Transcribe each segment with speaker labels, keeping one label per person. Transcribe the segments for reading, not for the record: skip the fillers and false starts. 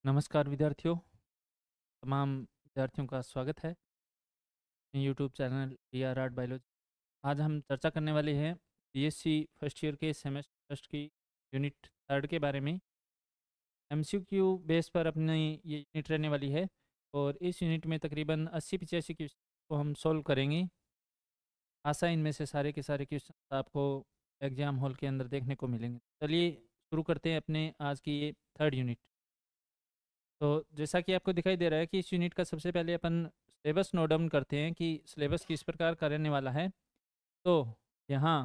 Speaker 1: नमस्कार विद्यार्थियों, तमाम विद्यार्थियों का स्वागत है यूट्यूब चैनल DRR बायोलॉजी। आज हम चर्चा करने वाले हैं BSc फर्स्ट ईयर के सेमेस्टर फर्स्ट की यूनिट थर्ड के बारे में। MCQ बेस पर अपनी ये यूनिट रहने वाली है और इस यूनिट में तकरीबन 80-85 क्वेश्चन को हम सॉल्व करेंगे। आशा है इनमें से सारे के सारे क्वेश्चन आपको एग्जाम हॉल के अंदर देखने को मिलेंगे। चलिए शुरू करते हैं अपने आज की ये थर्ड यूनिट। तो जैसा कि आपको दिखाई दे रहा है कि इस यूनिट का सबसे पहले अपन सिलेबस नोट डाउन करते हैं कि सिलेबस किस प्रकार का रहने वाला है। तो यहाँ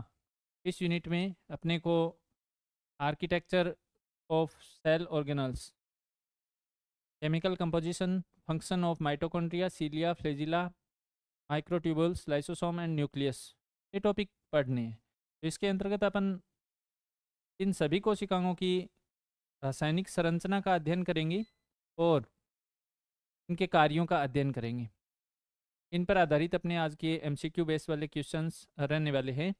Speaker 1: इस यूनिट में अपने को architecture of cell organelles, chemical composition, function of mitochondria, cilia, flagella, microtubules, lysosome and nucleus, ये टॉपिक पढ़ने हैं। तो इसके अंतर्गत अपन इन सभी कोशिकाओं की रासायनिक संरचना का अध्ययन करेंगे और इनके कार्यों का अध्ययन करेंगे। इन पर आधारित अपने आज के MCQ बेस वाले क्वेश्चंस रहने वाले हैं।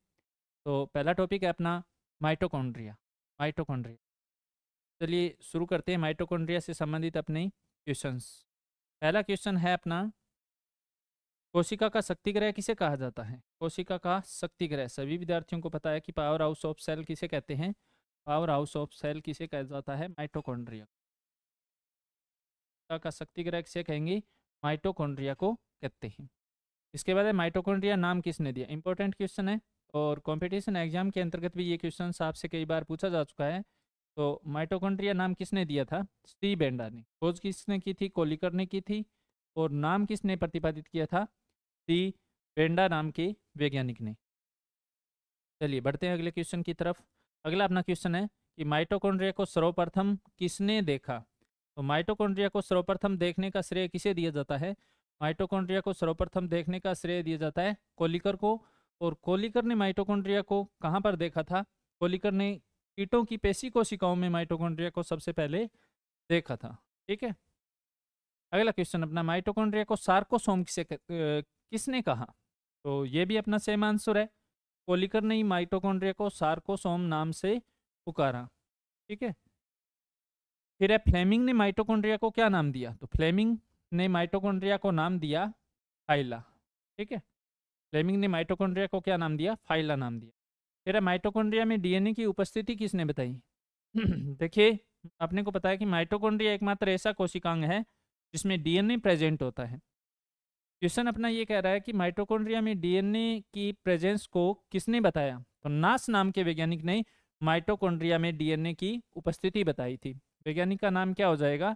Speaker 1: तो पहला टॉपिक है अपना माइटोकॉन्ड्रिया। माइटोकॉन्ड्रिया, चलिए शुरू करते हैं माइटोकॉन्ड्रिया से संबंधित अपने क्वेश्चंस। पहला क्वेश्चन है अपना, कोशिका का शक्तिग्रह किसे कहा जाता है? कोशिका का शक्तिग्रह सभी विद्यार्थियों को पता है कि पावर हाउस ऑफ सेल किसे कहते हैं। पावर हाउस ऑफ सेल किसे कहा जाता है? माइटोकॉन्ड्रिया का शक्तिग्रह किसे कहेंगे? माइटोकॉन्ड्रिया को कहते हैं। इसके बाद माइटोकॉन्ड्रिया नाम किसने दिया? इंपॉर्टेंट क्वेश्चन है और कंपटीशन एग्जाम के अंतर्गत भी ये क्वेश्चन आपसे कई बार पूछा जा चुका है। तो माइटोकॉन्ड्रिया नाम किसने दिया था? सी बेंडा ने। खोज किसने की थी? कोलिकर ने की थी। और नाम किसने प्रतिपादित किया था? सी बेंडा नाम के वैज्ञानिक ने। चलिए बढ़ते हैं अगले क्वेश्चन की तरफ। अगला अपना क्वेश्चन है कि माइटोकॉन्ड्रिया को सर्वप्रथम किसने देखा? तो माइटोकॉन्ड्रिया को सर्वप्रथम देखने का श्रेय किसे दिया जाता है? माइटोकॉन्ड्रिया को सर्वप्रथम देखने का श्रेय दिया जाता है कोलिकर को। और कोलिकर ने माइटोकॉन्ड्रिया को कहाँ पर देखा था? कोलिकर ने कीटों की पेशी कोशिकाओं में माइटोकॉन्ड्रिया को सबसे पहले देखा था। ठीक है, अगला क्वेश्चन अपना, माइटोकॉन्ड्रिया को सार्कोसोम किसने कहा? तो ये भी अपना सेम आंसर है, कोलिकर ने ही माइटोकॉन्ड्रिया को सार्कोसोम नाम से पुकारा। ठीक है, फिर है फ्लेमिंग ने माइटोकॉन्ड्रिया को क्या नाम दिया? तो फ्लेमिंग ने माइटोकॉन्ड्रिया को नाम दिया फाइला। ठीक है, फ्लेमिंग ने माइटोकॉन्ड्रिया को क्या नाम दिया? फाइला नाम दिया। फिर है माइटोकॉन्ड्रिया में डीएनए की उपस्थिति किसने बताई? देखिए, अपने को पता है कि माइटोकॉन्ड्रिया एकमात्र ऐसा कोशिकांग है जिसमें डीएनए प्रेजेंट होता है। क्वेश्चन अपना ये कह रहा है कि माइटोकॉन्ड्रिया में डीएनए की प्रेजेंस को किसने बताया? तो नास नाम के वैज्ञानिक ने माइटोकॉन्ड्रिया में डीएनए की उपस्थिति बताई थी। वैज्ञानिक का नाम क्या हो जाएगा?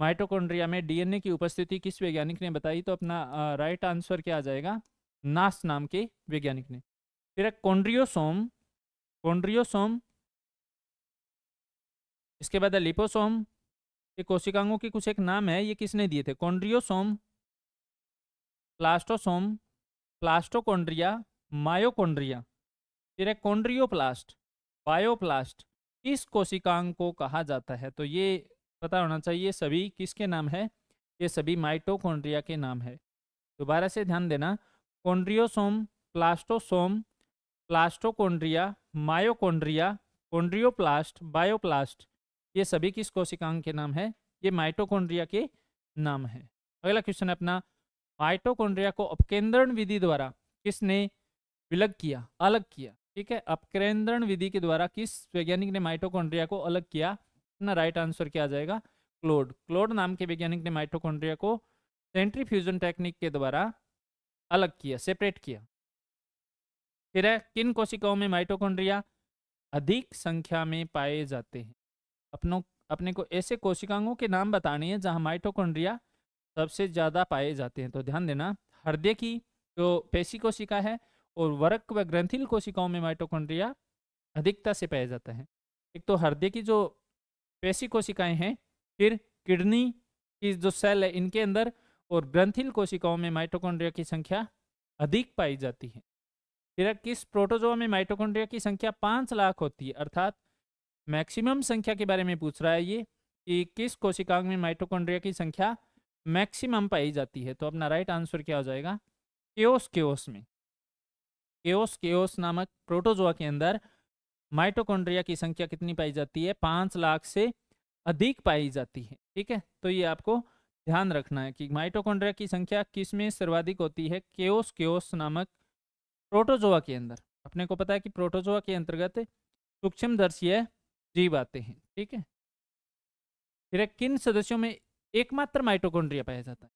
Speaker 1: माइटोकॉन्ड्रिया में डीएनए की उपस्थिति किस वैज्ञानिक ने बताई? तो अपना राइट आंसर क्या आ जाएगा? नास नाम के वैज्ञानिक ने। फिर कॉन्ड्रियोसोम, कॉन्ड्रियोसोम, इसके बाद लिपोसोम, ये कोशिकांगों के कुछ एक नाम है, ये किसने दिए थे? कॉन्ड्रियोसोम, प्लास्टोसोम, प्लास्टोकॉन्ड्रिया, मायोकॉन्ड्रिया। फिर है कॉन्ड्रियोप्लास्ट, बायोप्लास्ट, किस कोशिकांग को कहा जाता है? तो ये पता होना चाहिए सभी किसके नाम है। ये सभी माइटोकॉन्ड्रिया के नाम है। दोबारा से ध्यान देना, कॉन्ड्रियोसोम, प्लास्टोसोम, प्लास्टोकॉन्ड्रिया, मायोकॉन्ड्रिया, कॉन्ड्रियोप्लास्ट, बायोप्लास्ट, ये सभी किस कोशिकांग के नाम है? ये माइटोकॉन्ड्रिया के नाम है। अगला क्वेश्चन है अपना, माइटोकॉन्ड्रिया को अपकेंद्रण विधि द्वारा किसने विलग किया, अलग किया? ठीक है, अपकेंद्रण विधि के द्वारा किस वैज्ञानिक ने माइटोकॉन्ड्रिया को अलग किया? अपना राइट आंसर क्या आ जाएगा? क्लोड। क्लोड नाम के वैज्ञानिक ने माइटोकॉन्ड्रिया को सेंट्रीफ्यूजन टेक्निक के द्वारा अलग किया, सेपरेट किया। फिर है किन कोशिकाओं में माइटोकॉन्ड्रिया अधिक संख्या में पाए जाते हैं? अपने को ऐसे कोशिकाओं के नाम बताने हैं जहां माइटोकॉन्ड्रिया सबसे ज्यादा पाए जाते हैं। तो ध्यान देना, हृदय की जो पेशी कोशिका है और वरक व ग्रंथिल कोशिकाओं में माइटोकॉन्ड्रिया अधिकता से पाया जाता है। एक तो हृदय की जो पेशी कोशिकाएं हैं, फिर किडनी की जो सेल है इनके अंदर, और ग्रंथिल कोशिकाओं में माइटोकॉन्ड्रिया की संख्या अधिक पाई जाती है। फिर किस प्रोटोजोआ में माइटोकॉन्ड्रिया की संख्या 5 लाख होती है? अर्थात मैक्सिमम संख्या के बारे में पूछ रहा है ये, कि किस कोशिकांग में माइटोकॉन्ड्रिया की संख्या मैक्सिमम पाई जाती है? तो अपना राइट आंसर क्या हो जाएगा? केओस, केओस में, केओस, केओस नामक प्रोटोजोआ के अंदर माइटोकॉन्ड्रिया की संख्या कितनी पाई जाती है? 5 लाख से अधिक पाई जाती है। ठीक है, तो ये आपको ध्यान रखना है कि माइटोकॉन्ड्रिया की संख्या किसमें सर्वाधिक होती है, केओस नामक प्रोटोजोआ के अंदर। अपने को पता है कि प्रोटोजोआ के अंतर्गत सूक्ष्मदर्शीय जीव आते हैं। ठीक है, फिर किन सदस्यों में एकमात्र माइटोकॉन्ड्रिया पाया जाता है।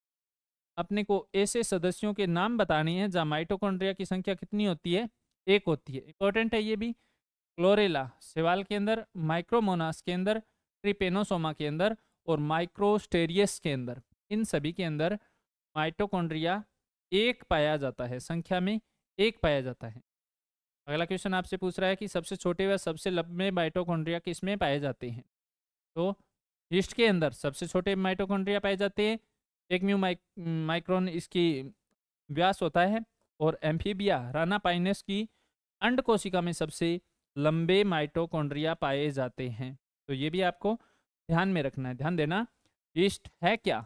Speaker 1: अपने को ऐसे सदस्यों के नाम बताने हैं जहाँ माइटोकॉन्ड्रिया की संख्या कितनी होती है, एक होती है। इंपॉर्टेंट है ये भी। क्लोरेला सेवाल के अंदर, माइक्रोमोनास के अंदर, ट्रिपेनोसोमा के अंदर और माइक्रोस्टेरियस के अंदर, इन सभी के अंदर माइटोकॉन्ड्रिया एक पाया जाता है, संख्या में एक पाया जाता है। अगला क्वेश्चन आपसे पूछ रहा है कि सबसे छोटे व सबसे लंबे माइटोकॉन्ड्रिया किसमें पाए जाते हैं। तो यीस्ट के अंदर सबसे छोटे माइटोकॉन्ड्रिया पाए जाते हैं, 1 म्यू माइक्रोन इसकी व्यास होता है। और एम्फीबिया राना पाइनस की अंड कोशिका में सबसे लंबे माइटोकॉन्ड्रिया पाए जाते हैं। तो ये भी आपको ध्यान में रखना है, ध्यान देना। यीस्ट है क्या,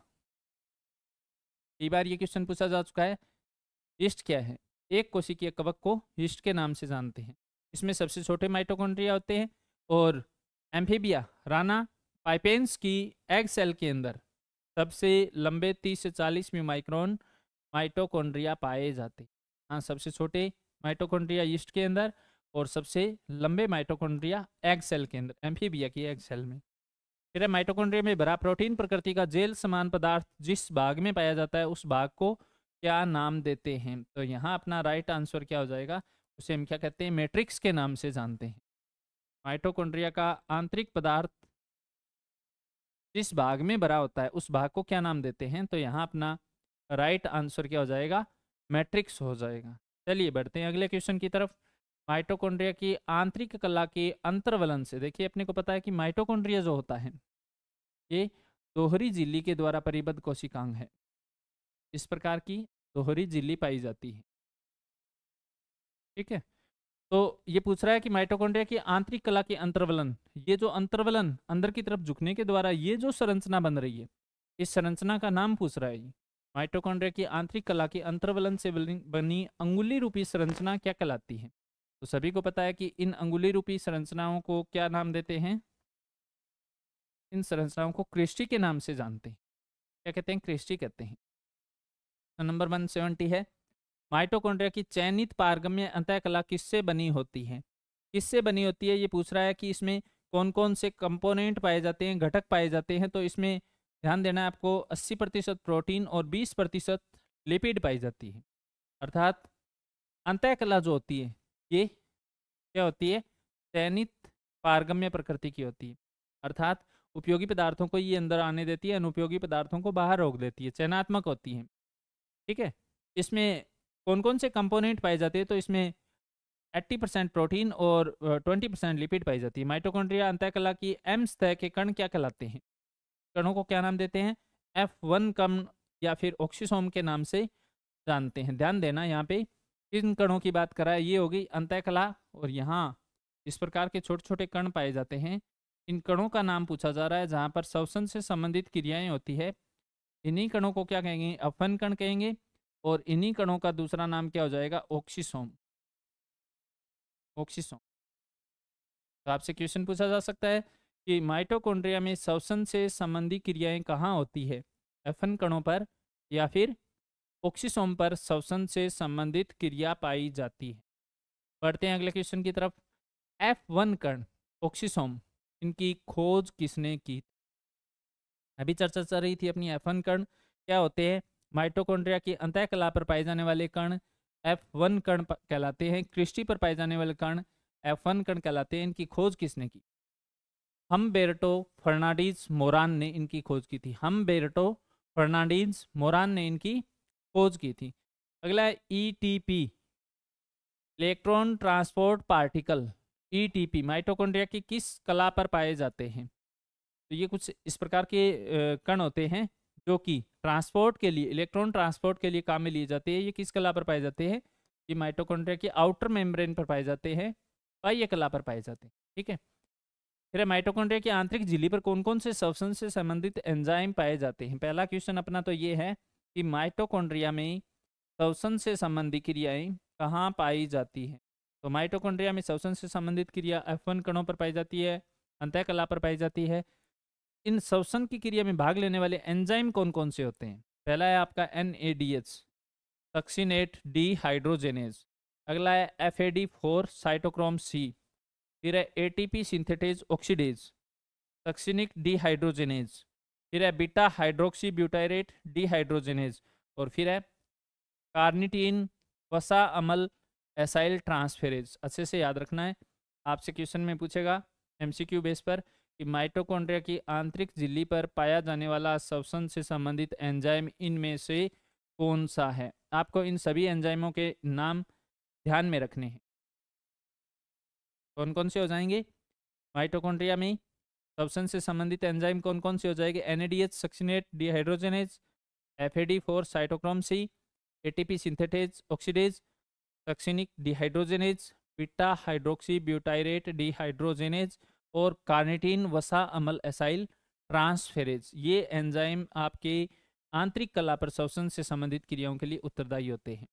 Speaker 1: कई बार ये क्वेश्चन पूछा जा चुका है। यीस्ट क्या है, एक कोशिकीय कवक को यीस्ट के नाम से जानते हैं। इसमें सबसे छोटे माइटोकॉन्ड्रिया होते हैं। और एम्फीबिया राना पाइपेंस की एग सेल के अंदर सबसे लंबे 30 से 40 माइक्रोन माइटोकॉन्ड्रिया पाए जाते हैं। हाँ, सबसे छोटे माइटोकॉन्ड्रिया यीस्ट के अंदर और सबसे लंबे माइटोकॉन्ड्रिया एग सेल के अंदर, एम्फीबिया की एग सेल में। फिर माइटोकॉन्ड्रिया में भरा प्रोटीन प्रकृति का जेल समान पदार्थ जिस भाग में पाया जाता है उस भाग को क्या नाम देते हैं। तो यहाँ अपना राइट आंसर क्या हो जाएगा, उसे हम क्या कहते हैं, मैट्रिक्स के नाम से जानते हैं। माइटोकॉन्ड्रिया का आंतरिक पदार्थ जिस भाग में भरा होता है उस भाग को क्या नाम देते हैं। तो यहाँ अपना राइट आंसर क्या हो जाएगा, मैट्रिक्स हो जाएगा। चलिए बढ़ते हैं अगले क्वेश्चन की तरफ। माइटोकॉन्ड्रिया की आंतरिक कला के अंतर्वलन से, देखिए अपने को पता है कि माइटोकॉन्ड्रिया जो होता है ये दोहरी झिल्ली के द्वारा परिबद्ध कोशिकांग है। इस प्रकार की दोहरी झिल्ली पाई जाती है। ठीक है, तो ये पूछ रहा है कि माइटोकॉन्ड्रिया की आंतरिक कला के अंतर्वलन, ये जो अंतर्वलन अंदर की तरफ झुकने के द्वारा ये जो संरचना बन रही है, इस संरचना का नाम पूछ रहा है ये। माइटोकॉन्ड्रिया की आंतरिक कला के अंतर्वलन से बनी अंगुली रूपी संरचना क्या कहलाती है। तो सभी को पता है कि इन अंगुली रूपी संरचनाओं को क्या नाम देते हैं, इन संरचनाओं को क्रिस्टी के नाम से जानते हैं। क्या कहते हैं, क्रिस्टी कहते हैं। तो नंबर 170 है, माइटोकॉन्ड्रिया की चयनित पारगम्य अंतःकला किससे बनी होती है। किससे बनी होती है ये पूछ रहा है कि इसमें कौन कौन से कंपोनेंट पाए जाते हैं, घटक पाए जाते हैं। तो इसमें ध्यान देना है आपको, 80% प्रोटीन और 20% लिपिड पाई जाती है। अर्थात अंतःकला जो होती है ये क्या होती है, चयनित पारगम्य प्रकृति की होती है। अर्थात उपयोगी पदार्थों को ये अंदर आने देती है, अनुपयोगी पदार्थों को बाहर रोक देती है, चयनात्मक होती है। ठीक है, इसमें कौन कौन से कंपोनेंट पाए जाते हैं। तो इसमें 80% प्रोटीन और 20% लिपिड पाई जाती है। माइटोकॉन्ड्रिया अंतःकला की एम सतह के कण क्या कहलाते हैं, कणों को क्या नाम देते हैं, F1 कण या फिर ऑक्सीसोम के नाम से जानते हैं। ध्यान देना, यहाँ पे किन कणों की बात करा है, ये होगी अंतःकला। और यहाँ इस प्रकार के छोटे छोटे कण पाए जाते हैं, इन कणों का नाम पूछा जा रहा है जहाँ पर श्वसन से संबंधित क्रियाएं होती है। इन्हीं कणों को क्या कहेंगे, अफन कण कहेंगे। और इन्हीं कणों का दूसरा नाम क्या हो जाएगा, ऑक्सीसोम। ऑक्सीसोम। तो आपसे क्वेश्चन पूछा जा सकता है कि माइटोकॉन्ड्रिया में श्वसन से संबंधी क्रियाएं कहाँ होती है, एफन कणों पर या फिर ऑक्सीसोम पर श्वसन से संबंधित क्रिया पाई जाती है। बढ़ते हैं अगले क्वेश्चन की तरफ। F1 कण, ऑक्सीसोम, इनकी खोज किसने की। अभी चर्चा चल रही थी अपनी। F1 कण क्या होते हैं, माइटोकॉन्ड्रिया की अंतःकला पर पाए जाने वाले कण F1 कण कहलाते हैं। क्रिस्टी पर पाए जाने वाले कण F1 कण कहलाते हैं। इनकी खोज किसने की, हमबेर्टो फर्नांडीज मोरान ने इनकी खोज की थी। हमबेर्टो फर्नांडीज मोरान ने इनकी खोज की थी। अगला है ETP, electron transport particle. ETP mitochondria की किस कला पर पाए जाते हैं। तो ये कुछ इस प्रकार के कण होते हैं जो कि ट्रांसपोर्ट के लिए, इलेक्ट्रॉन ट्रांसपोर्ट के लिए काम में लिए जाते हैं। ये किस कला पर पाए जाते हैं, ये माइटोकॉन्ड्रिया की आउटर मेम्ब्रेन पर पाए जाते हैं, बाह्य कला पर पाए जाते हैं। ठीक है, फिर माइटोकॉन्ड्रिया की आंतरिक झिल्ली पर कौन कौन से श्वसन से संबंधित एंजाइम पाए जाते हैं। पहला क्वेश्चन अपना तो ये है कि माइटोकॉन्ड्रिया में श्वसन से संबंधित क्रियाएं कहाँ पाई जाती है। तो माइटोकॉन्ड्रिया में श्वसन से संबंधित क्रिया F1 कणों पर पाई जाती है, अंतःकला पर पाई जाती है, इन श्वसन की क्रिया में भाग लेने वाले एंजाइम कौन कौन से होते हैं? पहला है आपका NADH सक्सिनेट डीहाइड्रोजेनेज, अगला है FAD4 साइटोक्रोम C, फिर है ATP सिंथेटेज ऑक्सीडेज सक्सिनिक डीहाइड्रोजेनेज, फिर है बीटा हाइड्रोक्सी ब्यूटाइरेट डीहाइड्रोजेनेज, और फिर है कार्निटीन वसा अमल एसाइल ट्रांसफेरेज। अच्छे से याद रखना है, आपसे क्वेश्चन में पूछेगा MCQ बेस पर कि माइटोकॉन्ड्रिया की आंतरिक झिल्ली पर पाया जाने वाला श्वसन से संबंधित एंजाइम इनमें से कौन सा है। आपको इन सभी एंजाइमों के नाम ध्यान में रखने हैं। कौन कौन से हो जाएंगे माइटोकॉन्ड्रिया में? श्वसन से संबंधित एंजाइम कौन कौन से हो जाएंगे? NADH succinate dehydrogenase, FAD4 cytochrome C, ATP synthetase oxidase succinic dehydrogenase, beta hydroxy butyrate dehydrogenase और कार्निटीन वसा अमल एसाइल ट्रांसफेरेज। ये एंजाइम आपके आंतरिक कला पर श्वसन से संबंधित क्रियाओं के लिए उत्तरदायी होते हैं।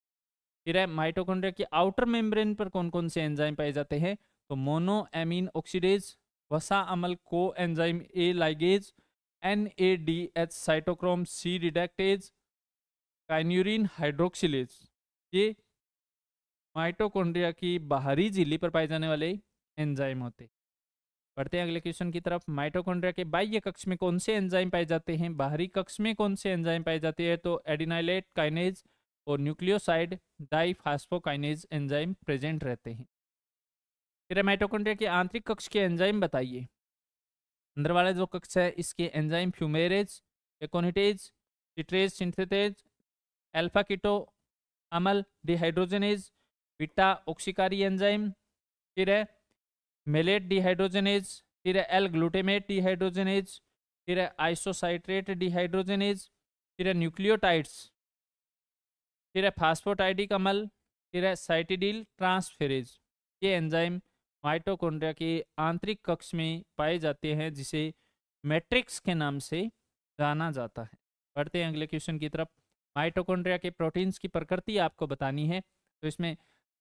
Speaker 1: फिर है माइटोकॉन्ड्रिया के आउटर मेम्ब्रेन पर कौन कौन से एंजाइम पाए जाते हैं? तो मोनो एमीन ऑक्सीडेज, वसा अमल को enzyme A ligase, NADH cytochrome C reductase, kynurenine hydroxylase. ये माइटोकॉन्ड्रिया की बाहरी झिल्ली पर पाए जाने वाले एंजाइम होते हैं। बढ़ते हैं अगले क्वेश्चन की तरफ। माइटोकॉन्ड्रिया के बाह्य कक्ष में कौन से एंजाइम पाए जाते हैं? बाहरी कक्ष में कौन से एंजाइम पाए जाते हैं? तो एडिनाइलेट काइनेज और न्यूक्लियोसाइड डाइफास्फोकाइनेज एंजाइम प्रेजेंट रहते हैं। फिर माइटोकॉन्ड्रिया के आंतरिक कक्ष के एंजाइम बताइए। अंदर वाला जो कक्ष है इसके enzyme fumarase, aconitase, citrate synthetase, alpha keto अमल डिहाइड्रोजनेज, बीटा ऑक्सीकारी एंजाइम, फिर है मेलेट डिहाइड्रोजनेज, फिर है एल ग्लूटेमेट डिहाइड्रोजनेज, फिर है आइसोसाइट्रेट डिहाइड्रोजनेज, फिर है न्यूक्लियोटाइड्स, फिर है फास्फोटाइडिक अमल, फिर है साइटिडिल ट्रांसफेरेज। ये एंजाइम माइटोकॉन्ड्रिया के आंतरिक कक्ष में पाए जाते हैं जिसे मैट्रिक्स के नाम से जाना जाता है। बढ़ते हैं अगले क्वेश्चन की तरफ। माइटोकॉन्ड्रिया के प्रोटीन्स की प्रकृति आपको बतानी है। तो इसमें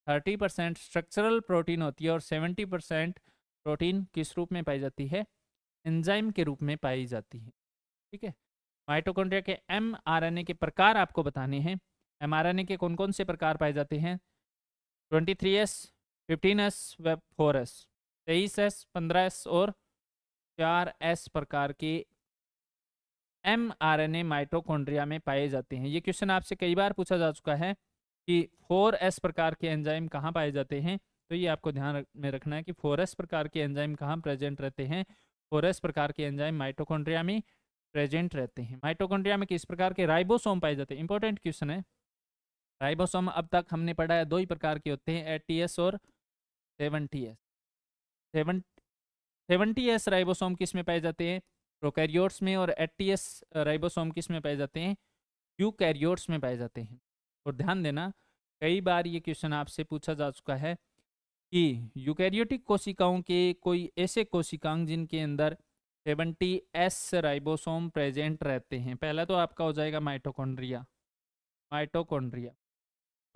Speaker 1: 30% स्ट्रक्चरल प्रोटीन होती है और 70% प्रोटीन किस रूप में पाई जाती है? एंजाइम के रूप में पाई जाती है। ठीक है। माइटोकॉन्ड्रिया के mRNA के प्रकार आपको बताने हैं। mRNA के कौन कौन से प्रकार पाए जाते हैं? 23S, 15S व 4S, 23S, 15S और 4S प्रकार के mRNA माइटोकॉन्ड्रिया में पाए जाते हैं। ये क्वेश्चन आपसे कई बार पूछा जा चुका है कि 4S प्रकार के एंजाइम कहाँ पाए जाते हैं। तो ये आपको ध्यान में रखना है कि 4S प्रकार के एंजाइम कहाँ प्रेजेंट रहते हैं। 4S प्रकार के एंजाइम माइटोकॉन्ड्रिया में प्रेजेंट रहते हैं। माइटोकॉन्ड्रिया में किस प्रकार के राइबोसोम पाए जाते हैं? इंपॉर्टेंट क्वेश्चन है। राइबोसोम अब तक हमने पढ़ा है 2 ही प्रकार के होते हैं, 80S और 70S। 70S राइबोसोम किस में पाए जाते हैं? प्रोकैरियोट्स में। और 80S राइबोसोम किस में पाए जाते हैं? यूकैरियोट्स में पाए जाते हैं। और ध्यान देना, कई बार ये क्वेश्चन आपसे पूछा जा चुका है कि यूकैरियोटिक कोशिकाओं के कोई ऐसे कोशिकांग जिनके अंदर 70S राइबोसोम प्रेजेंट रहते हैं। पहला तो आपका हो जाएगा माइटोकॉन्ड्रिया,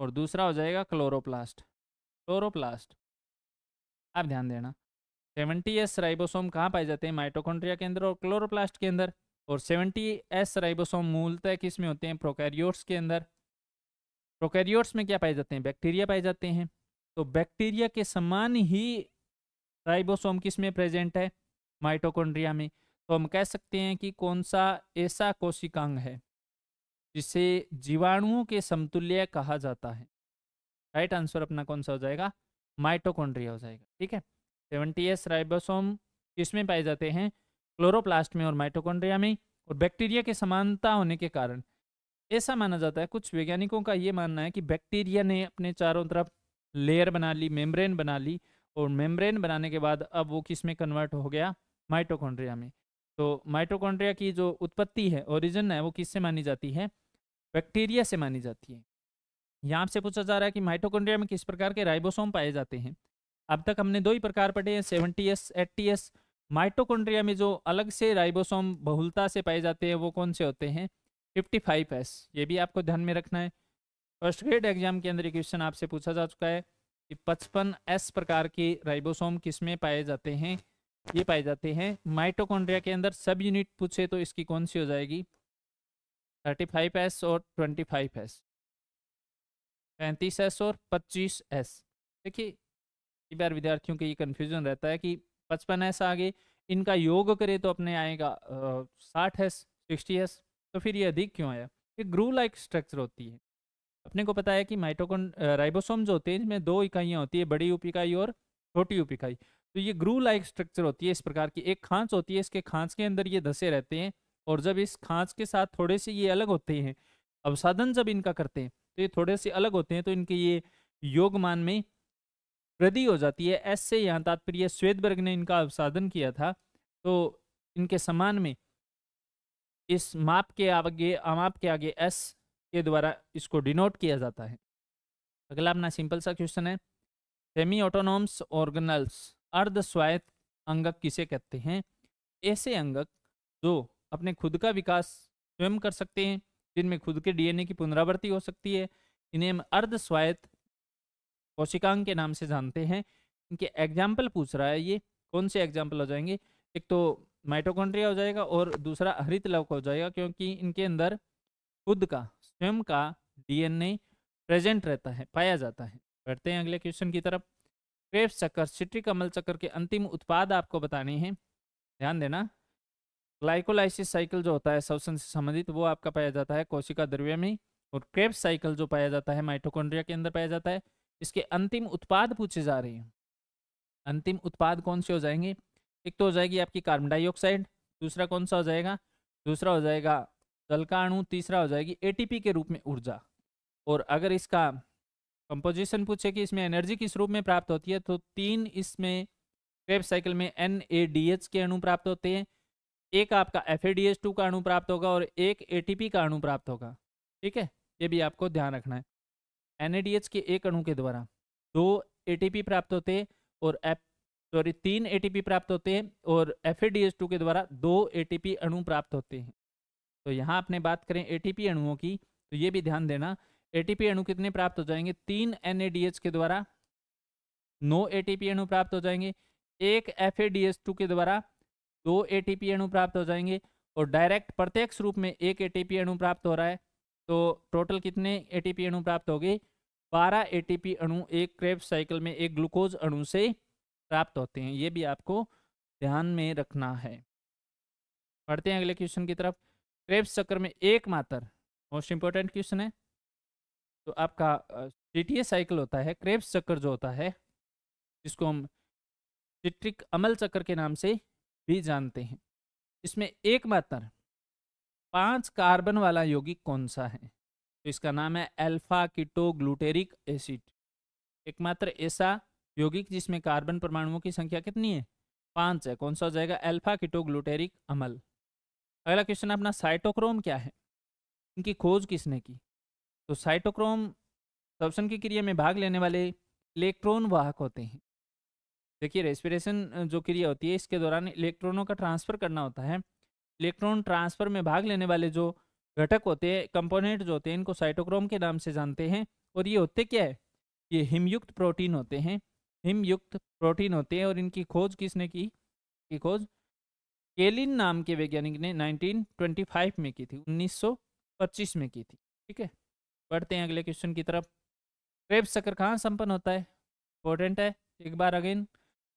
Speaker 1: और दूसरा हो जाएगा क्लोरोप्लास्ट। आप ध्यान देना, 70S राइबोसोम कहाँ पाए जाते हैं? माइटोकॉन्ड्रिया के अंदर और क्लोरोप्लास्ट के अंदर। और 70S राइबोसोम मूलतः किस में होते हैं? प्रोकैरियोट्स के अंदर। प्रोकैरियोट्स में क्या पाए जाते हैं? बैक्टीरिया पाए जाते हैं। तो बैक्टीरिया के समान ही राइबोसोम किस में प्रेजेंट है? माइटोकॉन्ड्रिया में। तो हम कह सकते हैं कि कौन सा ऐसा कोशिकांग है जिसे जीवाणुओं के समतुल्य कहा जाता है? राइट आंसर अपना कौन सा हो जाएगा? माइटोकॉन्ड्रिया हो जाएगा। ठीक है। 70S राइबोसोम किसमें पाए जाते हैं? क्लोरोप्लास्ट में और माइटोकॉन्ड्रिया में। और बैक्टीरिया के समानता होने के कारण ऐसा माना जाता है, कुछ वैज्ञानिकों का ये मानना है कि बैक्टीरिया ने अपने चारों तरफ लेयर बना ली, मेम्ब्रेन बना ली, और मेम्ब्रेन बनाने के बाद अब वो किस में कन्वर्ट हो गया? माइटोकॉन्ड्रिया में। तो माइटोकॉन्ड्रिया की जो उत्पत्ति है, ओरिजिन है, वो किससे मानी जाती है? बैक्टीरिया से मानी जाती है। यहाँ से पूछा जा रहा है कि माइटोकॉन्ड्रिया में किस प्रकार के राइबोसोम पाए जाते हैं। अब तक हमने 2 ही प्रकार पढ़े हैं, 70S, 80S। माइटोकॉन्ड्रिया में जो अलग से राइबोसोम बहुलता से पाए जाते हैं वो कौन से होते हैं? 55S। ये भी आपको ध्यान में रखना है। फर्स्ट ग्रेड एग्जाम के अंदर एक क्वेश्चन आपसे पूछा जा चुका है कि 55S प्रकार के राइबोसोम किस में पाए जाते हैं? ये पाए जाते हैं माइटोकॉन्ड्रिया के अंदर। सब यूनिट पूछे तो इसकी कौन सी हो जाएगी, 35S और 25S, 35S और 25S। देखिए कई बार विद्यार्थियों के ये कन्फ्यूजन रहता है कि 55S आगे इनका योग करे तो अपने आएगा 60S 60S, तो फिर ये अधिक क्यों आया। ये ग्रू लाइक स्ट्रक्चर होती है। अपने को पता है कि राइबोसोम जो होते हैं इनमें 2 इकाइयाँ होती है, बड़ी उप इकाई और छोटी उप इकाई। तो ये ग्रू लाइक स्ट्रक्चर होती है इस प्रकार की। एक खांच होती है, इसके खांच के अंदर ये धसे रहते हैं, और जब इस खांच के साथ थोड़े से ये अलग होते हैं, अवसादन जब इनका करते हैं तो ये थोड़े से अलग होते हैं, तो इनके ये योगमान में वृद्धि हो जाती है। एस से यहाँ तात्पर्य श्वेतबर्ग ने इनका अवसादन किया था, तो इनके समान में इस माप के आगे एस के द्वारा इसको डिनोट किया जाता है। अगला अपना सिंपल सा क्वेश्चन है, सेमी ऑटोनॉमस ऑर्गेनल्स अर्ध स्वायत्त अंगक किसे कहते हैं। ऐसे अंगक जो अपने खुद का विकास स्वयं कर सकते हैं, जिनमें खुद के डीएनए की पुनरावृत्ति हो सकती है, इन्हें हम अर्ध स्वायत्त कोशिकांग के नाम से जानते हैं। इनके एग्जाम्पल पूछ रहा है, ये कौन से एग्जाम्पल हो जाएंगे, एक तो माइटोकॉन्ड्रिया हो जाएगा और दूसरा हरित लवक हो जाएगा, क्योंकि इनके अंदर खुद का स्वयं का डीएनए प्रेजेंट रहता है, पाया जाता है। बढ़ते हैं अगले क्वेश्चन की तरफ। क्रेब्स चक्कर सिट्रिक अम्ल चक्र के अंतिम उत्पाद आपको बताने हैं। ध्यान देना, ग्लाइकोलाइसिस साइकिल जो होता है श्वसन से संबंधित, वो आपका पाया जाता है कोशिका द्रव्य में, और क्रेब्स साइकिल जो पाया जाता है माइटोकॉन्ड्रिया के अंदर पाया जाता है। इसके अंतिम उत्पाद पूछे जा रहे हैं। अंतिम उत्पाद कौन से हो जाएंगे, एक तो हो जाएगी आपकी कार्बन डाइऑक्साइड, दूसरा कौन सा हो जाएगा, दूसरा हो जाएगा जल का अणु, तीसरा हो जाएगी एटीपी के रूप में ऊर्जा। और अगर इसका कंपोजिशन पूछे कि इसमें एनर्जी किस रूप में प्राप्त होती है, तो 3 इसमें क्रेब्स साइकिल में NADH के अणु प्राप्त होते हैं, एक आपका FADH2 का अणु प्राप्त होगा और एक ATP का अणु प्राप्त होगा। ठीक है, ये भी आपको ध्यान रखना है। NADH के एक अणु के द्वारा 2 ATP प्राप्त होते हैं और 3 ATP प्राप्त होते हैं, और FADH2 के द्वारा 2 ATP अणु प्राप्त होते हैं। तो यहाँ आपने बात करें ATP अणुओं की, तो ये भी ध्यान देना, ATP अणु कितने प्राप्त हो जाएंगे, 3 NADH के द्वारा 9 ATP अणु प्राप्त हो जाएंगे, एक FADH2 के द्वारा 2 ATP अणु प्राप्त हो जाएंगे, और डायरेक्ट प्रत्यक्ष रूप में 1 ATP अणु प्राप्त हो रहा है। तो टोटल कितने ATP अणु प्राप्त हो गए, 12 ATP अणु एक क्रेब्स साइकिल में एक ग्लूकोज अणु से प्राप्त होते हैं। ये भी आपको ध्यान में रखना है। पढ़ते हैं अगले क्वेश्चन की तरफ। क्रेब्स चक्र में एकमात्र, मोस्ट इंपॉर्टेंट क्वेश्चन है, तो आपका CTA साइकिल होता है, क्रेब्स चक्र जो होता है, जिसको हम सिट्रिक अम्ल चक्र के नाम से भी जानते हैं, इसमें एकमात्र 5 कार्बन वाला यौगिक कौन सा है, तो इसका नाम है अल्फा कीटोग्लूटेरिक एसिड। एकमात्र ऐसा यौगिक जिसमें कार्बन परमाणुओं की संख्या कितनी है, 5 है, कौन सा हो जाएगा, अल्फा कीटोग्लूटेरिक अम्ल। अगला क्वेश्चन अपना, साइटोक्रोम क्या है, इनकी खोज किसने की। तो साइटोक्रोम श्वसन की क्रिया में भाग लेने वाले इलेक्ट्रॉन वाहक होते हैं। देखिए रेस्पिरेशन जो क्रिया होती है, इसके दौरान इलेक्ट्रॉनों का ट्रांसफर करना होता है। इलेक्ट्रॉन ट्रांसफर में भाग लेने वाले जो घटक होते हैं, कंपोनेंट जो होते हैं, इनको साइटोक्रोम के नाम से जानते हैं। और ये होते क्या है, ये हिमयुक्त प्रोटीन होते हैं, हिमयुक्त प्रोटीन होते हैं। और इनकी खोज किसने की, की खोज केलिन नाम के वैज्ञानिक ने 1925 में की थी, 1925 में की थी। ठीक है, बढ़ते हैं अगले क्वेश्चन की तरफ। क्रेब्स चक्र कहाँ संपन्न होता है, इंपॉर्टेंट है, एक बार अगेन,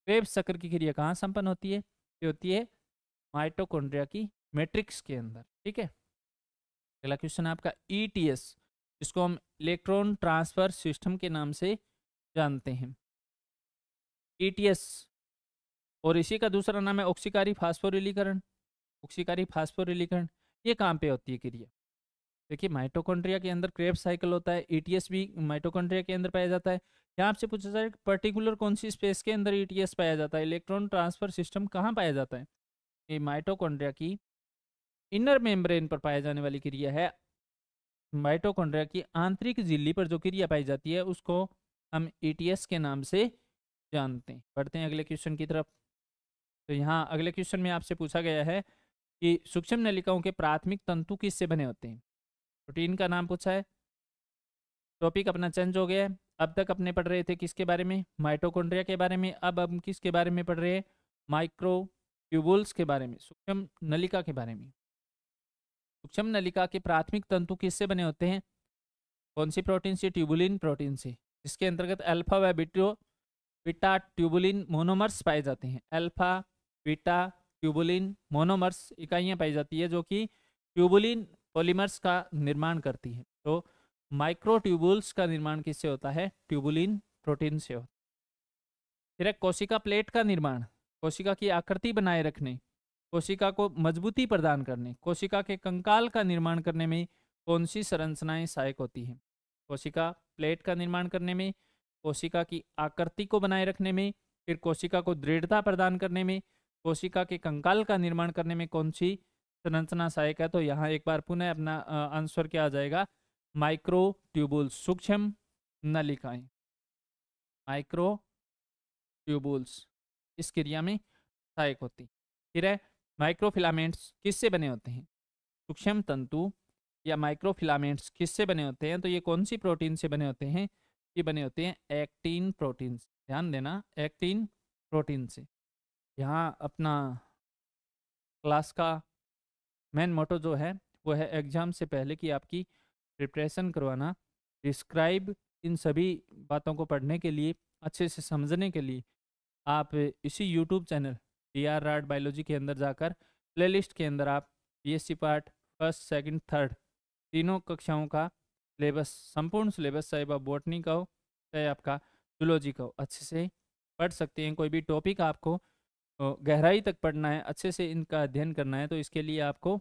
Speaker 1: क्रेब्स चक्र की क्रिया कहाँ संपन्न होती है, ये होती है माइटोकॉन्ड्रिया की मैट्रिक्स के अंदर। ठीक है, अगला क्वेश्चन आपका ETS, जिसको हम इलेक्ट्रॉन ट्रांसफर सिस्टम के नाम से जानते हैं, ETS। और इसी का दूसरा नाम है ऑक्सीकारी फास्फोरिलीकरण। ऑक्सीकारी फास्फोरिलीकरण ये कहाँ पे होती है क्रिया, देखिए माइटोकॉन्ड्रिया के अंदर क्रेब्स साइकिल होता है, ETS भी माइटोकॉन्ड्रिया के अंदर पाया जाता है। यहाँ आपसे पूछा जाए पर्टिकुलर कौन सी स्पेस के अंदर ETS पाया जाता है, इलेक्ट्रॉन ट्रांसफर सिस्टम कहाँ पाया जाता है, ये माइटोकॉन्ड्रिया की इनर मेम्ब्रेन पर पाया जाने वाली क्रिया है। माइटोकॉन्ड्रिया की आंतरिक झिल्ली पर जो क्रिया पाई जाती है उसको हम ETS के नाम से जानते हैं। बढ़ते हैं अगले क्वेश्चन की तरफ। तो यहाँ अगले क्वेश्चन में आपसे पूछा गया है कि सूक्ष्म नलिकाओं के प्राथमिक तंतु किससे बने होते हैं। प्रोटीन का नाम पूछा है, टॉपिक अपना चेंज हो गया है। अब तक अपने पढ़ रहे थे किसके बारे में, माइटोकॉन्ड्रिया के बारे में, अब हम किसके बारे में पढ़ रहे हैं, माइक्रो ट्यूबुल्स के बारे में, सूक्ष्म नलिका के बारे में। सूक्ष्म नलिका के प्राथमिक तंतु किससे बने होते हैं? कौन सी प्रोटीन से? ट्यूबुलिन प्रोटीन से। इसके अंतर्गत अल्फा व बीटा ट्यूबुलिन मोनोमर्स पाए जाते हैं। अल्फा बीटा ट्यूबुलिन मोनोमर्स इकाइयाँ पाई जाती है जो कि ट्यूबुलिन पॉलीमर्स का निर्माण करती है। तो माइक्रो ट्यूबुल्स का निर्माण किससे होता है? ट्यूबुलिन प्रोटीन से होता है। फिर है कोशिका प्लेट का निर्माण, कोशिका की आकृति बनाए रखने, कोशिका को मजबूती प्रदान करने, कोशिका के कंकाल का निर्माण करने में कौन सी संरचनाएं सहायक होती हैं? कोशिका प्लेट का निर्माण करने में, कोशिका की आकृति को बनाए रखने में, फिर कोशिका को दृढ़ता प्रदान करने में, कोशिका के कंकाल का निर्माण करने में कौन सी संरचना सहायक है? तो यहाँ एक बार पुनः अपना आंसर क्या आ जाएगा? माइक्रो ट्यूबुल्स, सूक्ष्म नलिकाएं, माइक्रो ट्यूबुल्स इस क्रिया में सहायक होती। फिर है माइक्रोफिलामेंट्स किससे बने होते हैं? सूक्ष्म तंतु या माइक्रोफिलामेंट्स किससे बने होते हैं? तो ये कौन सी प्रोटीन से बने होते हैं? ये बने होते हैं एक्टिन प्रोटीन से। ध्यान देना, एक्टिन प्रोटीन से। यहाँ अपना क्लास का मेन मोटो जो है वो है एग्जाम से पहले की आपकी प्रिपरेशन करवाना। डिस्क्राइब इन सभी बातों को पढ़ने के लिए, अच्छे से समझने के लिए आप इसी यूट्यूब चैनल DR राड बायोलॉजी के अंदर जाकर प्लेलिस्ट के अंदर आप BSc part first second third तीनों कक्षाओं का सिलेबस, संपूर्ण सिलेबस, चाहे आप बॉटनी का हो चाहे आपका जूलॉजी का हो, अच्छे से पढ़ सकते हैं। कोई भी टॉपिक आपको गहराई तक पढ़ना है, अच्छे से इनका अध्ययन करना है, तो इसके लिए आपको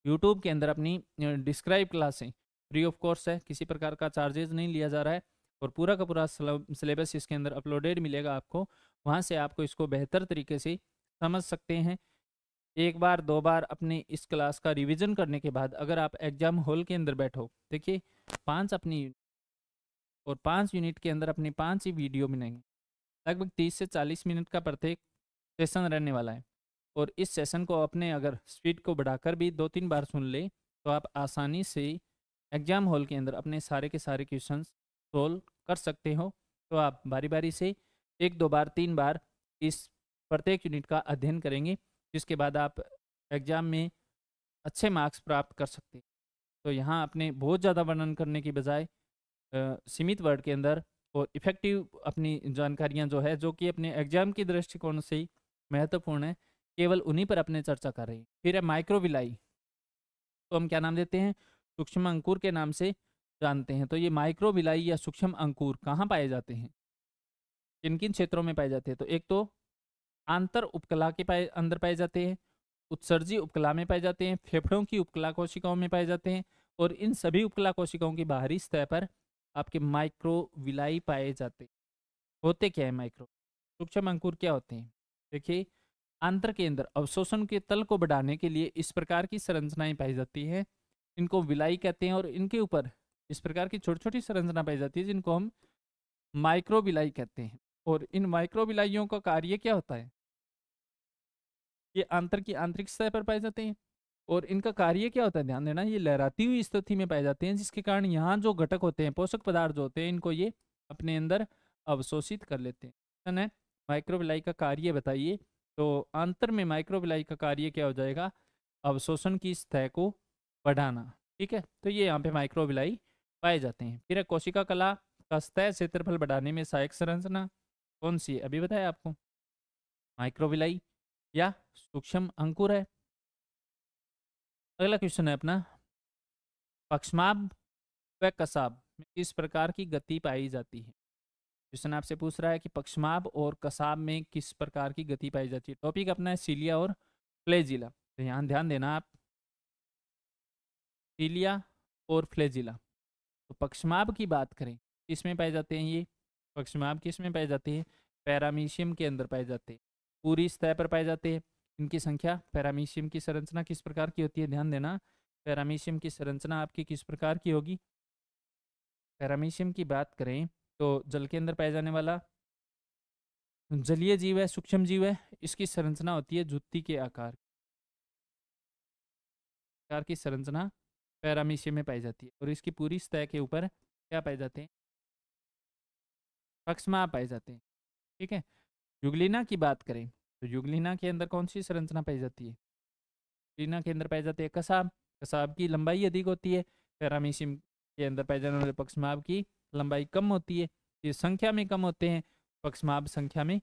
Speaker 1: यूट्यूब के अंदर अपनी डिस्क्राइब क्लासें फ्री ऑफ कोर्स है, किसी प्रकार का चार्जेज नहीं लिया जा रहा है और पूरा का पूरा सिलेबस इसके अंदर अपलोडेड मिलेगा आपको। वहाँ से आपको इसको बेहतर तरीके से समझ सकते हैं। एक बार दो बार अपने इस क्लास का रिवीजन करने के बाद अगर आप एग्जाम हॉल के अंदर बैठो, देखिए 5 अपनी और 5 यूनिट के अंदर अपनी 5 ही वीडियो मिलेंगे, लगभग 30 से 40 मिनट का प्रत्येक सेशन रहने वाला है। और इस सेशन को अपने अगर स्पीड को बढ़ाकर भी 2-3 बार सुन ले तो आप आसानी से एग्जाम हॉल के अंदर अपने सारे के सारे क्वेश्चंस सोल्व कर सकते हो। तो आप बारी बारी से 1-2 बार 3 बार इस प्रत्येक यूनिट का अध्ययन करेंगे, जिसके बाद आप एग्जाम में अच्छे मार्क्स प्राप्त कर सकते हैं। तो यहाँ अपने बहुत ज़्यादा वर्णन करने की बजाय सीमित वर्ड के अंदर और इफ़ेक्टिव अपनी जानकारियाँ जो है, जो कि अपने एग्जाम की दृष्टिकोण से ही महत्वपूर्ण है, केवल उन्हीं पर अपने चर्चा कर रही है। फिर है माइक्रोविलाई, तो हम क्या नाम देते हैं? सूक्ष्म अंकुर के नाम से जानते हैं। तो ये माइक्रोविलाई या सूक्ष्म अंकुर कहाँ पाए जाते हैं, किन किन क्षेत्रों में पाए जाते हैं? तो एक तो आंतर उपकला के अंदर पाए जाते हैं, उत्सर्जी उपकला में पाए जाते हैं, फेफड़ों की उपकला कोशिकाओं में पाए जाते हैं और इन सभी उपकला कोशिकाओं की बाहरी सतह पर आपके माइक्रोविलाई पाए जाते हैं। होते क्या है माइक्रो सूक्ष्म अंकुर? क्या होते हैं? देखिए, आंतर के अंदर अवशोषण के तल को बढ़ाने के लिए इस प्रकार की संरचनाएं पाई जाती है, इनको विलाई कहते हैं। और इनके ऊपर इस प्रकार की छोटी छोटी संरचना पाई जाती है जिनको हम माइक्रोविलाई कहते हैं। और इन माइक्रोविलाइयों का कार्य क्या होता है? ये आंतर की आंतरिक सतह पर पाए जाते हैं और इनका कार्य क्या होता है? ध्यान देना, ये लहराती हुई स्थिति में पाए जाते हैं, जिसके कारण यहाँ जो घटक होते हैं, पोषक पदार्थ जो होते हैं, इनको ये अपने अंदर अवशोषित कर लेते हैं। है माइक्रोविलाई का कार्य बताइए। तो आंतर में माइक्रोविलाई का कार्य क्या हो जाएगा? अवशोषण की सतह को बढ़ाना। ठीक है, तो ये यहाँ पे माइक्रोविलाई पाए जाते हैं। फिर कोशिका कला का सतह क्षेत्रफल बढ़ाने में सहायक संरचना कौन सी है? अभी बताया आपको, माइक्रोविलाई या सूक्ष्म अंकुर है। अगला क्वेश्चन है अपना, पक्षमाभ व कसाब में किस प्रकार की गति पाई जाती है? क्वेश्चन आपसे पूछ रहा है कि पक्षमाभ और कसाब में किस प्रकार की गति पाई जाती है। टॉपिक अपना है सीलिया और फ्लैजिला। तो यहाँ ध्यान देना आप, सीलिया और फ्लैजिला। तो पक्षमाभ की बात करें, किसमें पाए जाते हैं ये पक्षमाभ? किसमें पाए जाते हैं? पैरामीशियम के अंदर पाए जाते हैं, पूरी सतह पर पाए जाते हैं। इनकी संख्या, पैरामीशियम की संरचना किस प्रकार की होती है? ध्यान देना, पैरामीशियम की संरचना आपकी किस प्रकार की होगी? पैरामीशियम की बात करें तो जल के अंदर पाया जाने वाला जलीय जीव है, सूक्ष्म जीव है। इसकी संरचना होती है जुत्ती के आकार की संरचना पैरामीशियम में पाई जाती है और इसकी पूरी सतह के ऊपर क्या पाए जाते हैं? पक्षमाभ पाए जाते हैं। ठीक है, युगलिना की बात करें तो युगलिना के अंदर कौन सी संरचना पाई जाती है? युगलिना के अंदर पाई जाती है कसाब। कसाब की लंबाई अधिक होती है। पैरामीशियम के अंदर पाए जाने वाले पक्षमाभ की लंबाई कम होती है। ये संख्या में कम होते हैं, पक्षमाभ संख्या में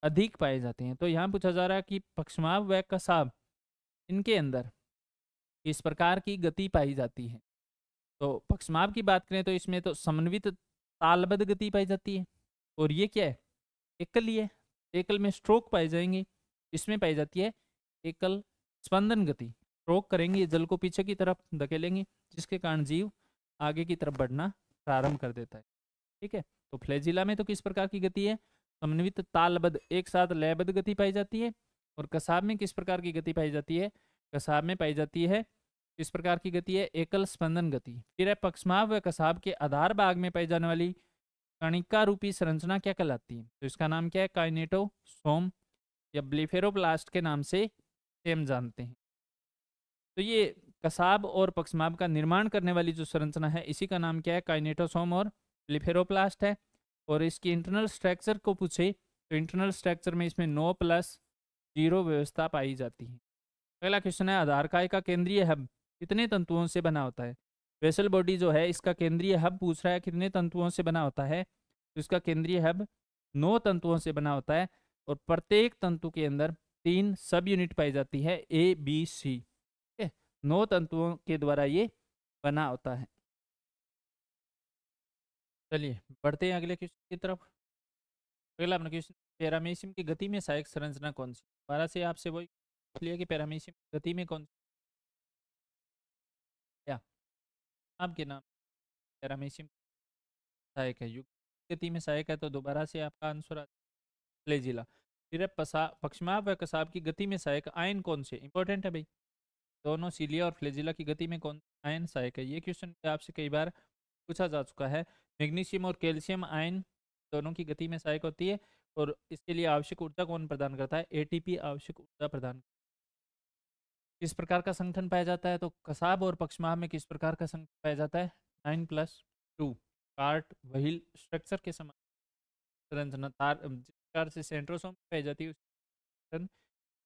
Speaker 1: अधिक पाए जाते हैं। तो यहाँ पूछा जा रहा है कि पक्षमाभ व कसाब इनके अंदर किस प्रकार की गति पाई जाती है। तो पक्षमाभ की बात करें तो इसमें तो समन्वित तालबद्ध गति पाई जाती है। और ये क्या है? एकल है। एकल में स्ट्रोक पाए जाएंगे। इसमें पाई जाती है एकल स्पंदन गति। स्ट्रोक करेंगे, जल को पीछे की तरफ धकेलेंगे, जिसके कारण जीव आगे की तरफ बढ़ना प्रारंभ कर देता है। ठीक है, तो फ्लैजिला में तो किस प्रकार की गति है? समन्वित तालबद्ध एक साथ लयबद्ध गति पाई जाती है। और कसाब में किस प्रकार की गति पाई जाती है? कसाब में पाई जाती है किस प्रकार की गति है? एकल स्पंदन गति। फिर है पक्षमाभ व कसाब के आधार भाग में पाई जाने वाली कणिका रूपी संरचना क्या कहलाती है? तो इसका नाम क्या है? काइनेटोसोम या ब्लिफेरोप्लास्ट के नाम से हम जानते हैं। तो ये कसाब और पक्षमाभ का निर्माण करने वाली जो संरचना है, इसी का नाम क्या है? काइनेटोसोम और ब्लिफेरोप्लास्ट है। और इसकी इंटरनल स्ट्रक्चर को पूछे तो इंटरनल स्ट्रक्चर में इसमें 9+0 व्यवस्था पाई जाती है। अगला क्वेश्चन है आधार काय का केंद्रीय हब कितने तंतुओं से बना होता है? वेसल बॉडी जो है इसका केंद्रीय हब पूछ रहा है कितने तंतुओं से बना होता है। तो इसका केंद्रीय हब 9 तंतुओं से बना होता है। और प्रत्येक तंतु के अंदर 3 सब यूनिट पाई जाती है, ए बी सी। 9 तंतुओं के द्वारा ये बना होता है। चलिए बढ़ते हैं अगले क्वेश्चन की तरफ। अगला अपना क्वेश्चन, पैरामीशियम की गति में सहायक संरचना कौन सी? दोबारा से आपसे वही लिया कि पैरामीशियम की गति में कौन सी क्या आपके नाम पैरामीशियम सहायक है? युग गति में सहायक है, तो दोबारा से आपका आंसर फ्लैजिला। फिर है पक्षमाभ व कसाब की गति में सहायक आयन कौन से? इंपॉर्टेंट है भाई, दोनों सीलिया और फ्लैजिला की गति में कौन आयन सहायक है? ये क्वेश्चन आपसे कई बार पूछा जा चुका है। मैग्नीशियम और कैल्शियम आयन दोनों की गति में सहायक होती है। और इसके लिए आवश्यक ऊर्जा कौन प्रदान करता है? एटीपी आवश्यक ऊर्जा प्रदान। किस प्रकार का संगठन पाया जाता है? तो कसाब और पक्षमाभ में किस प्रकार का संगठन पाया जाता है? 9+2 कार्ट व्हील स्ट्रक्चर के समान संरचना तार जिस प्रकार से सेंट्रोसोम पाई जाती है उस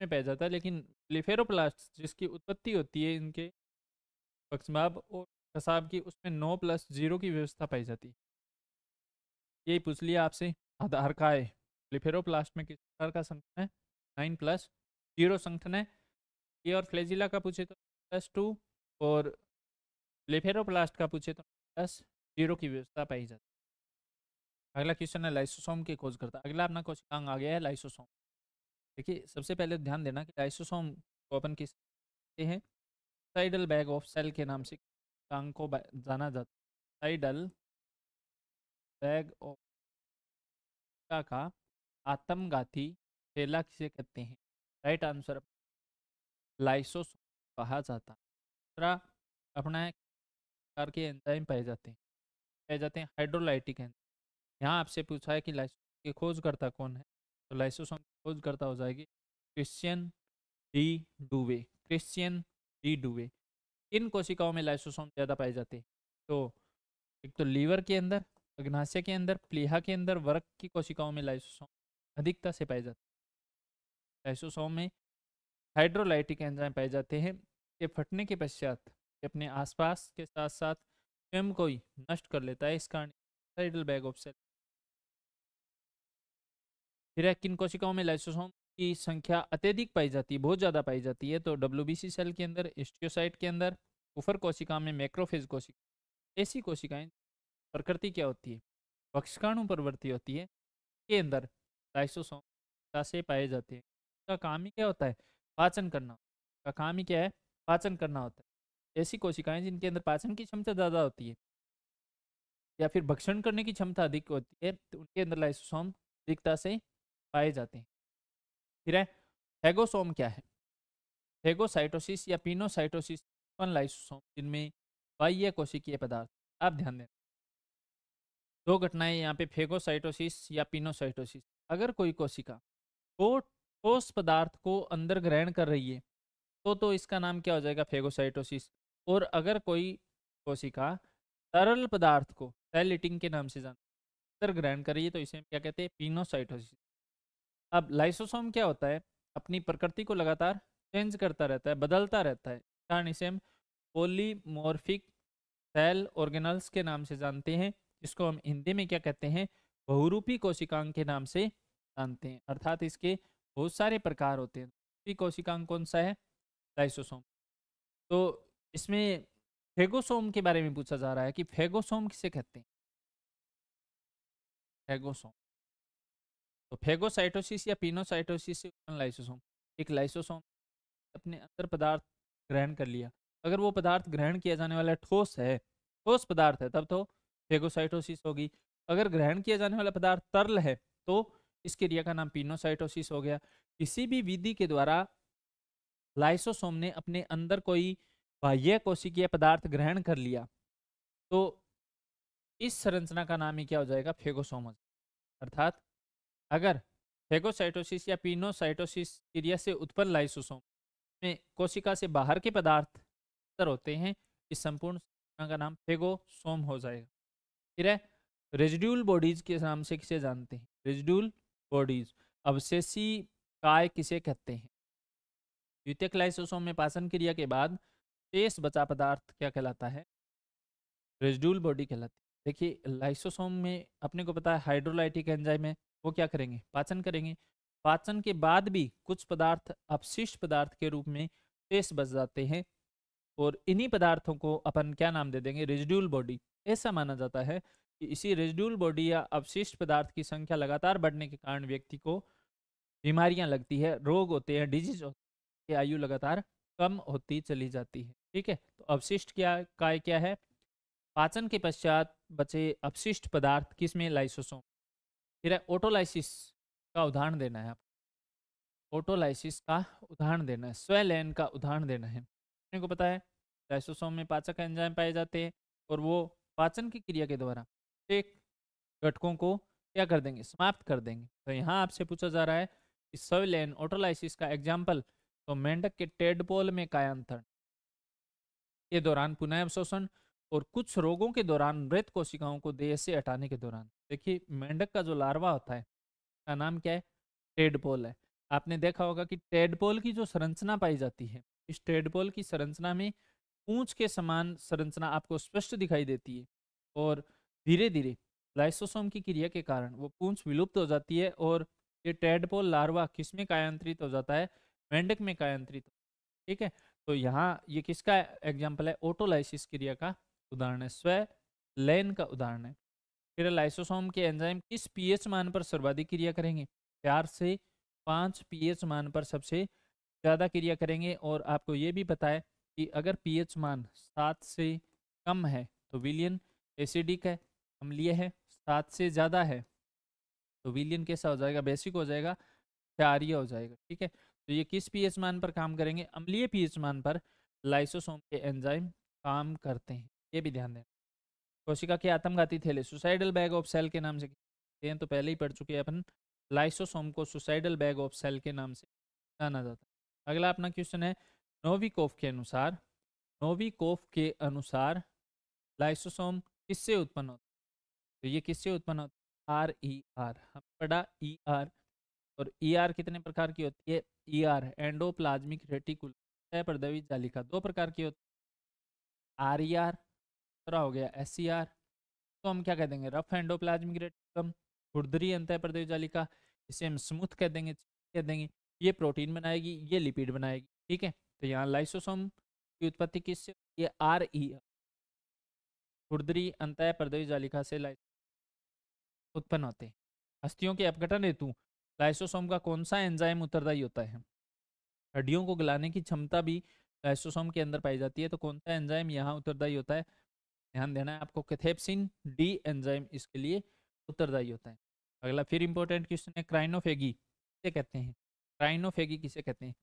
Speaker 1: में पाया जाता है। लेकिन ब्लिफेरोप्लास्ट जिसकी उत्पत्ति होती है इनके पक्षमाभ और कसाब की, उसमें 9+0 की व्यवस्था पाई जाती है। यही पूछ लिया आपसे आधार का है। ब्लिफेरोप्लास्ट में किस प्रकार का संगठन है? 9+0 संगठन है। ये और फ्लैजिला का पूछे तो +2 और ब्लिफेरोप्लास्ट का पूछे तो +0 की व्यवस्था पाई जाती है। अगला क्वेश्चन है लाइसोसोम की खोज करता। अगला अपना कोशिकांग आ गया है लाइसोसोम। देखिए सबसे पहले ध्यान देना कि लाइसोसोम को अपन किस हैं? साइडल बैग ऑफ सेल के नाम से कोशिकांग को जाना जाता है। साइडल बैग ऑफ का आत्मघाती थैला किसे कहते हैं? राइट आंसर लाइसोसोम कहा जाता है। दूसरा अपना है प्रकार के एंजाइम पाए जाते हैं हाइड्रोलाइटिक एंजाइम। यहाँ आपसे पूछा है कि लाइसोसोम की खोजकर्ता कौन है? तो लाइसोसोम की खोजकर्ता हो जाएगी Christian de Duve. Christian de Duve. इन कोशिकाओं में लाइसोसोम ज़्यादा पाए जाते हैं? तो एक तो लीवर के अंदर, अग्नाशय के अंदर, प्लीहा के अंदर, वर्क की कोशिकाओं में लाइसोसोम अधिकता से पाए जाते हैं। लाइसोसोम में हाइड्रोलाइटिक एंजाइम पाए जाते हैं। ये फटने के पश्चात ये अपने आसपास के साथ साथ स्वयं को ही नष्ट कर लेता है। इस कारण साइडल बैग ऑफ सेल। फिर किन कोशिकाओं में लाइसोसोम की संख्या अत्यधिक पाई जाती है, बहुत ज़्यादा पाई जाती है? तो डब्ल्यूबीसी सेल के अंदर, हिस्टियोसाइट के अंदर, कुफर कोशिका में, मैक्रोफेज कोशिका। ऐसी कोशिकाएं प्रकृति क्या होती है? पक्षकाणु प्रवृत्ति होती है के अंदर लाइसोसोम से पाए जाते हैं। का काम ही क्या होता है? पाचन करना। का काम ही क्या है? पाचन करना होता है। ऐसी कोशिकाएं जिनके अंदर पाचन की क्षमता ज़्यादा होती है या फिर भक्षण करने की क्षमता अधिक होती है, तो उनके अंदर लाइसोसोम अधिकता से पाए जाते हैं। फिर है फेगोसोम क्या है? फेगोसाइटोसिस या पिनोसाइटोसिस लाइसोसोम जिनमें बाह्य कोशिकीय पदार्थ। आप ध्यान दें, दो घटनाएं यहाँ पे, फेगोसाइटोसिस या पिनोसाइटोसिस। अगर कोई कोशिका को ठोस पदार्थ को अंदर ग्रहण कर रही है तो इसका नाम क्या हो जाएगा? फेगोसाइटोसिस। और अगर कोई कोशिका तरल पदार्थ को सेल ईटिंग के नाम से अंदर ग्रहण कर रही है तो इसे हम क्या कहते हैं? पिनोसाइटोसिस। अब लाइसोसोम क्या होता है? अपनी प्रकृति को लगातार चेंज करता रहता है, बदलता रहता है। कारण इसे हम पॉलीमॉर्फिक सेल ऑर्गेनल्स के नाम से जानते हैं, जिसको हम हिंदी में क्या कहते हैं, बहुरूपी कोशिकांग के नाम से जानते हैं। अर्थात इसके बहुत सारे प्रकार होते हैं। बहुरूपी कोशिकांग कौन सा है? लाइसोसोम। तो इसमें फेगोसोम के बारे में पूछा जा रहा है कि फेगोसोम किसे कहते हैं? फेगोसोम। तो फेगोसाइटोसिस या पिनोसाइटोसिस से उत्पन्न लाइसोसोम। एक लाइसोसोम अपने अंदर पदार्थ ग्रहण कर लिया, अगर वो पदार्थ ग्रहण किया जाने वाला ठोस है, ठोस पदार्थ है, तब तो फेगोसाइटोसिस होगी। अगर ग्रहण किया जाने वाला पदार्थ तरल है तो इस क्रिया का नाम पिनोसाइटोसिस हो गया। किसी भी विधि के द्वारा लाइसोसोम ने अपने अंदर कोई बाह्य कोशिकीय पदार्थ ग्रहण कर लिया तो इस संरचना का नाम ही क्या हो जाएगा? फेगोसोम। अर्थात अगर फेगोसाइटोसिस या पिनोसाइटोसिस क्रिया से उत्पन्न लाइसोसोम में कोशिका से बाहर के पदार्थ अंदर होते हैं, इस संपूर्ण संरचना का नाम फेगोसोम हो जाएगा। फिर है रेजिड्यूल बॉडीज के नाम से किसे जानते हैं? रेजिड्यूल बॉडीज, अवशेषी काय किसे कहते हैं? द्वितीयक लाइसोसोम में पाचन क्रिया के बाद शेष बचा पदार्थ क्या कहलाता है? रेजिड्यूल बॉडी कहलाती है। देखिए लाइसोसोम में अपने को पता है हाइड्रोलाइटिक एंजाइम है, वो क्या करेंगे? पाचन करेंगे। पाचन के बाद भी कुछ पदार्थ अपशिष्ट पदार्थ के रूप में शेष बच जाते हैं और इन्हीं पदार्थों को अपन क्या नाम दे देंगे? Residual body. ऐसा माना जाता है कि इसी रेजिड्यूल बॉडी या अपशिष्ट पदार्थ की संख्या लगातार बढ़ने के कारण व्यक्ति को बीमारियां लगती है, रोग होते हैं, डिजीज होती है, आयु लगातार कम होती चली जाती है। ठीक है, तो अवशिष्ट काय क्या है? पाचन के पश्चात बचे अपशिष्ट पदार्थ किसमें? लाइसोसोम। फिर है ऑटोलाइसिस का उदाहरण देना है आप, ऑटोलाइसिस का उदाहरण देना है, स्वलयन का उदाहरण देना है। अपने को पता है लाइसोसोम में पाचक एंजाइम पाए जाते हैं और वो पाचन की क्रिया के द्वारा एक घटकों को क्या कर देंगे? समाप्त कर देंगे। तो यहाँ आपसे पूछा जा रहा है कि स्वलयन ऑटोलाइसिस का एग्जाम्पल, तो मेंढक के टेडपोल में कायांतरण के दौरान पुनः अवशोषण और कुछ रोगों के दौरान मृत कोशिकाओं को देह से हटाने के दौरान। देखिए मेंढक का जो लार्वा होता है का नाम क्या है? टेडपोल है। आपने देखा होगा कि टेडपोल की जो संरचना पाई जाती है, इस टेडपोल की संरचना में पूंछ के समान संरचना आपको स्पष्ट दिखाई देती है और धीरे धीरे लाइसोसोम की क्रिया के कारण वो पूंछ विलुप्त हो जाती है और ये टेडपोल लार्वा किसमें कायांतरित हो जाता है? मेंढक में कायांतरित। ठीक है, तो यहाँ ये किसका एग्जाम्पल है? ऑटोलाइसिस क्रिया का उदाहरण है, स्वलयन का उदाहरण है। फिर लाइसोसोम के एंजाइम किस पीएच मान पर सर्वाधिक क्रिया करेंगे? 4 से 5 पीएच मान पर सबसे ज़्यादा क्रिया करेंगे। और आपको ये भी पता है कि अगर पीएच मान 7 से कम है तो विलियन एसिडिक है, अम्लीय है। 7 से ज़्यादा है तो विलियन कैसा हो जाएगा? बेसिक हो जाएगा, क्षारीय हो जाएगा। ठीक है, तो ये किस पीएच मान पर काम करेंगे? अम्लीय पीएच मान पर लाइसोसोम के एंजाइम काम करते हैं, ये भी ध्यान दें। कोशिका के आत्मघाती थैले सुसाइडल बैग ऑफ सेल के नाम से कहते हैं, तो पहले ही पढ़ चुके हैं अपन, लाइसोसोम को सुसाइडल बैग ऑफ सेल के नाम से जाना जाता है। अगला अपना क्वेश्चन है, नोविकोफ के अनुसार लाइसोसोम किससे उत्पन्न होता है? तो ये किससे उत्पन्न होता है? आर ई आर, हम पढ़ा ई आर। और ई आर कितने प्रकार की होती है? ई आर एंडोप्लाज्मिक रेटिकुलम प्रदवी जालिका 2 प्रकार की होती है। आर ई आर, दूसरा हो गया एस ई आर। तो हम क्या कह देंगे? रफ एंडोप्लाज्मिक रेटिकुलम, खुरदरी अंतःप्रदेवी जालिका, इसे हम स्मूथ कह देंगे, कह देंगे। ये प्रोटीन बनाएगी, ये लिपिड बनाएगी। ठीक है, तो यहाँ लाइसोसोम की उत्पत्ति किससे? ये आर ई, खुरदरी अंतःप्रदेवी जालिका से उत्पन्न होते हैं। अस्थियों के अपघटन हेतु लाइसोसोम का कौन सा एंजाइम उत्तरदायी होता है? हड्डियों को गलाने की क्षमता भी लाइसोसोम के अंदर पाई जाती है, तो कौन सा एंजाइम यहाँ उत्तरदायी होता है? ध्यान देना है आपको, कैथेप्सिन डी एंजाइम इसके लिए उत्तरदायी होता है। अगला फिर इंपॉर्टेंट क्वेश्चन है, क्राइनोफेगी किसे कहते हैं? क्राइनोफेगी किसे कहते हैं?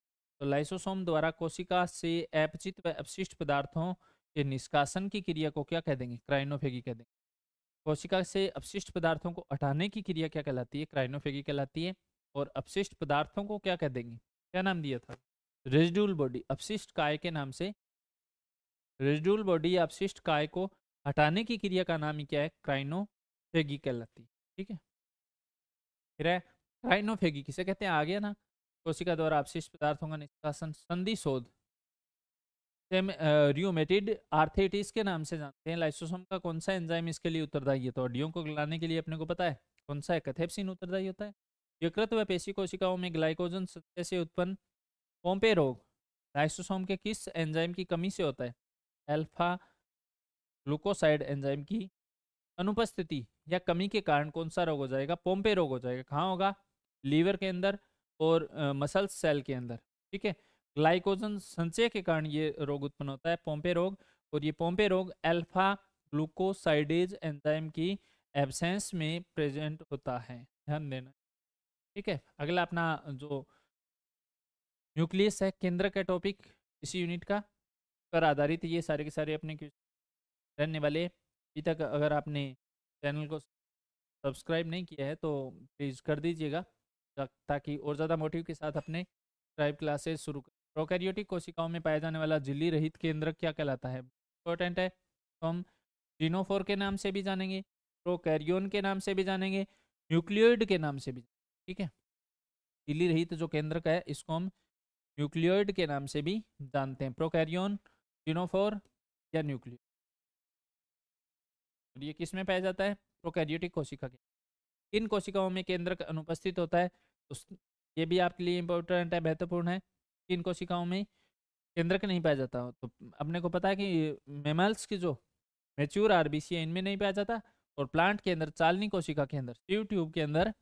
Speaker 1: तो लाइसोसोम द्वारा कोशिका से अपचित व अपशिष्ट पदार्थों के निष्कासन की क्रिया को क्या कह देंगे? क्राइनोफेगी कह देंगे। कोशिका से अपशिष्ट पदार्थों को हटाने की क्रिया क्या कहलाती है? क्राइनोफेगी कहलाती है। और अपशिष्ट पदार्थों को क्या कह देंगे? क्या नाम दिया था? Residual body. अपशिष्ट काय के नाम से रेजिड्यूल बॉडी या अपशिष्ट काय को हटाने की क्रिया का नाम ही क्या है? क्राइनोफेगी कहलाती है। ठीक है, फिर है क्राइनोफेगी किसे कहते हैं? आ गया ना, कोशिका द्वारा अपशिष्ट पदार्थों का निष्कासन संधि शोध रियोमेटिड आर्थराइटिस के नाम से जानते हैं। लाइसोसोम का कौन सा एंजाइम इसके लिए उत्तरदायी है? तो हड्डियों को गलाने के लिए अपने को पता है कौन सा है, कैथेप्सिन उत्तरदायी होता है। यकृत व पेशी कोशिकाओं में ग्लाइकोजन सतह से उत्पन्न पोम्पे रोग लाइसोसोम के किस एंजाइम की कमी से होता है? अल्फा ग्लूकोसाइड एंजाइम की अनुपस्थिति या कमी के कारण कौन सा रोग हो जाएगा? पोम्पे रोग हो जाएगा। कहाँ होगा? लीवर के अंदर और मसल सेल के अंदर। ठीक है, ग्लाइकोजन संचय के कारण ये रोग उत्पन्न होता है, पोम्पे रोग। और ये पोम्पे रोग अल्फा ग्लूकोसाइडेज एंजाइम की एब्सेंस में प्रेजेंट होता है, ध्यान देना। ठीक है, अगला अपना जो न्यूक्लियस है, केंद्र का टॉपिक इसी यूनिट का पर आधारित ये सारे के सारे अपने रहने वाले। अभी तक अगर आपने चैनल को सब्सक्राइब नहीं किया है तो प्लीज़ कर दीजिएगा ताकि और ज़्यादा मोटिव के साथ अपने स्क्राइब क्लासेस शुरू करें। प्रोकैरियोटिक कोशिकाओं में पाया जाने वाला झिल्ली रहित केंद्रक क्या कहलाता है? इंपॉर्टेंट है, तो हम जीनोफोर के नाम से भी जानेंगे, प्रोकैरियोन के नाम से भी जानेंगे, न्यूक्लियोइड के नाम से भी। ठीक है, झिल्ली रहित जो केंद्रक है इसको हम न्यूक्लियोइड के नाम से भी जानते हैं, प्रोकैरियोन, जीनोफोर या न्यूक्लियोइड। और ये किस में पाया जाता है? प्रोकैरियोटिक कोशिका के। इन कोशिकाओं में केंद्रक अनुपस्थित होता है, उस ये भी आपके लिए इंपॉर्टेंट है, महत्वपूर्ण है। इन कोशिकाओं में केंद्रक नहीं पाया जाता। तो अपने को पता है कि मेमल्स की जो मेच्योर आरबीसी है इनमें नहीं पाया जाता, और प्लांट के अंदर, चालनी कोशिका के अंदर, ट्यूब ट्यूब के अंदर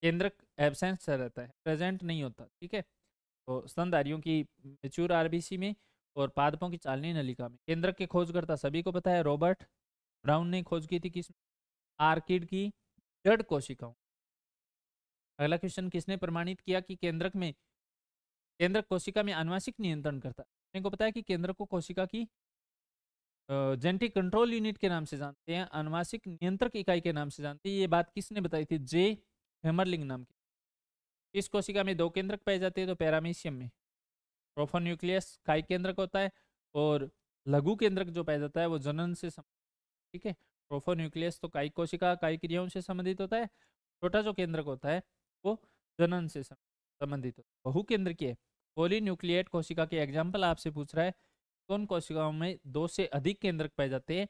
Speaker 1: केंद्रक एब्सेंस रहता है, प्रेजेंट नहीं होता। ठीक है, तो स्तनधारियों की मेच्योर आरबीसी में और पादपों की चालनी नलिका में केंद्रक के खोजकर्ता सभी को पता है, रॉबर्ट ब्राउन ने खोज की थी किस? आर्किड की जड़ कोशिकाओं। अगला क्वेश्चन, किसने प्रमाणित किया कि केंद्रक कोशिका में आनुवांशिक नियंत्रण करता है? आपको पता है कि केंद्रक को कोशिका की जेनेटिक कंट्रोल यूनिट के नाम से जानते हैं, आनुवांशिक नियंत्रक इकाई के नाम से जानते हैं। ये बात किसने बताई थी? जे हेमरलिंग नाम की। इस कोशिका में दो केंद्रक पाए जाते हैं, तो पैरामीशियम में प्रोफोन्यूक्लियस कायिक केंद्रक होता है, और लघु केंद्रक जो पाया जाता है वो जनन से ठीक है, प्रोफोन्यूक्लियस तो कायिक कोशिका कायिक क्रियाओं से संबंधित होता है, छोटा जो केंद्रक होता है वो जनन से संबंधित होता है। बहुकेंद्रकीय पॉलीन्यूक्लिएट कोशिका के एग्जाम्पल आपसे पूछ रहा है, कौन कोशिकाओं में दो से अधिक केंद्रक पाए जाते हैं?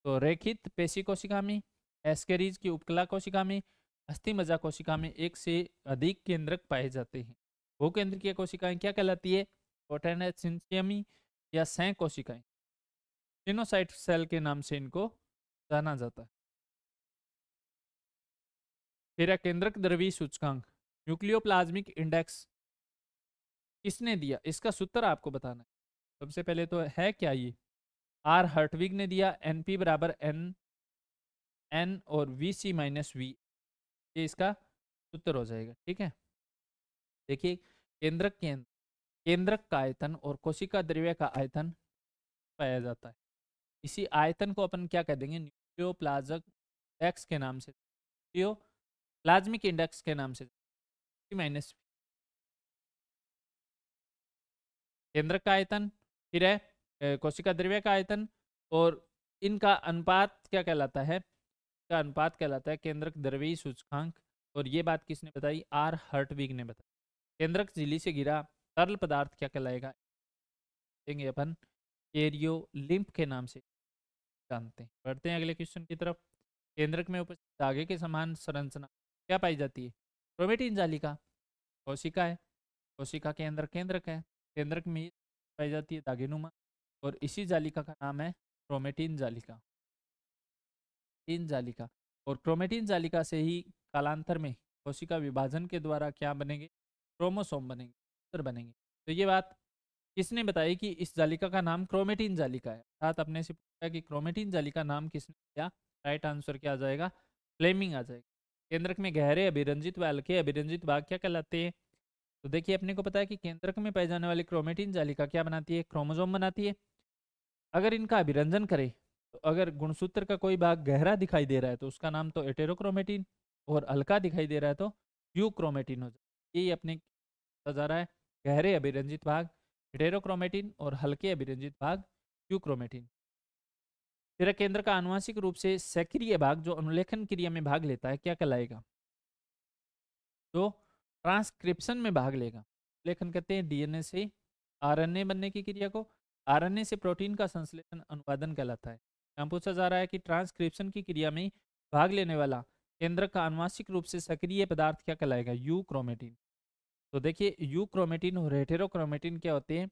Speaker 1: तो रेखित पेशी कोशिका में, एस्केरीज की उपकला कोशिका में, अस्थि मज्जा कोशिका में एक से अधिक केंद्रक पाए जाते हैं। बहुकेंद्रकीय कोशिकाएं क्या कहलाती है? पोटेनेसियमी या सैं कोशिकाएं, सिनोसाइट सेल के नाम से इनको जाना जाता है। फिर केंद्रक द्रव्य सूचकांक न्यूक्लियोप्लाज्मिक इंडेक्स किसने दिया? इसका सूत्र आपको बताना है। सबसे पहले तो है क्या ये? आर हर्टविग ने दिया, एनपी बराबर एन और वी सी माइनस वी, ये इसका सूत्र हो जाएगा। ठीक है, देखिए केंद्रक का आयतन और कोशिका द्रव्य का आयतन पाया जाता है। इसी आयतन को अपन क्या कह देंगे? न्यूक्लियोप्लाज्मिक इंडेक्स के नाम से, न्यूक्लियोप्लाज्मिक इंडेक्स के नाम से माइनस केंद्रक का आयतन, फिर है कोशिका द्रव्य का आयतन, और इनका अनुपात क्या कहलाता है? का अनुपात कहलाता है केंद्रक द्रव्यीय सूचकांक। और ये बात किसने बताई? आर हर्टविग ने बताई। केंद्रक झिल्ली से घिरा तरल पदार्थ क्या कहलाएगा? देंगे अपन केरियोलिम्फ के नाम से जानते हैं। बढ़ते हैं अगले क्वेश्चन की तरफ। केंद्रक में उपस्थित धागे के समान संरचना क्या पाई जाती है? क्रोमेटिन जालिका। कोशिका है, कोशिका के अंदर केंद्रक है, केंद्रक में पाई जाती है धागेनुमा, और इसी जालिका का नाम है क्रोमेटिन जालिका। इन जालिका और क्रोमेटिन जालिका से ही कालांतर में कोशिका विभाजन के द्वारा क्या बनेंगे? क्रोमोसोम बनेंगे, सूत्र बनेंगे। तो ये बात किसने बताई कि इस जालिका का नाम क्रोमेटिन जालिका है? अर्थात अपने से पूछा कि क्रोमेटिन जालिका नाम किसने दिया? राइट आंसर क्या आ जाएगा? फ्लेमिंग आ जाएगा। केंद्रक में गहरे अभिरंजित व हल्के अभिरंजित भाग क्या कहलाते हैं? तो देखिए अपने को पता है कि केंद्रक में पाई जाने वाली क्रोमेटिन जालिका क्या बनाती है? क्रोमोसोम बनाती है। अगर इनका अभिरंजन करें तो अगर गुणसूत्र का कोई भाग गहरा दिखाई दे रहा है तो उसका नाम तो हेटेरोक्रोमेटिन, और हल्का दिखाई दे रहा है तो यूक्रोमेटिन हो जाए। यही अपने जा रहा है, गहरे अभिरंजित भाग हेटेरोक्रोमेटिन और हल्के अभिरंजित भाग यूक्रोमेटिन। फिर केंद्र का आनुवांशिक रूप से सक्रिय भाग जो अनुलेखन क्रिया में भाग लेता है क्या कहलाएगा? तो ट्रांसक्रिप्शन में भाग लेगा। लेखन कहते हैं डीएनए से आरएनए बनने की क्रिया को, आरएनए से प्रोटीन का संश्लेषण अनुवादन कहलाता है। यहाँ पूछा जा रहा है कि ट्रांसक्रिप्शन की क्रिया में भाग लेने वाला केंद्रक का आनुवांशिक रूप से सक्रिय पदार्थ क्या कहलाएगा? You chromatin. तो देखिए यू क्रोमेटिन और हेटेरोक्रोमेटिन क्या होते हैं?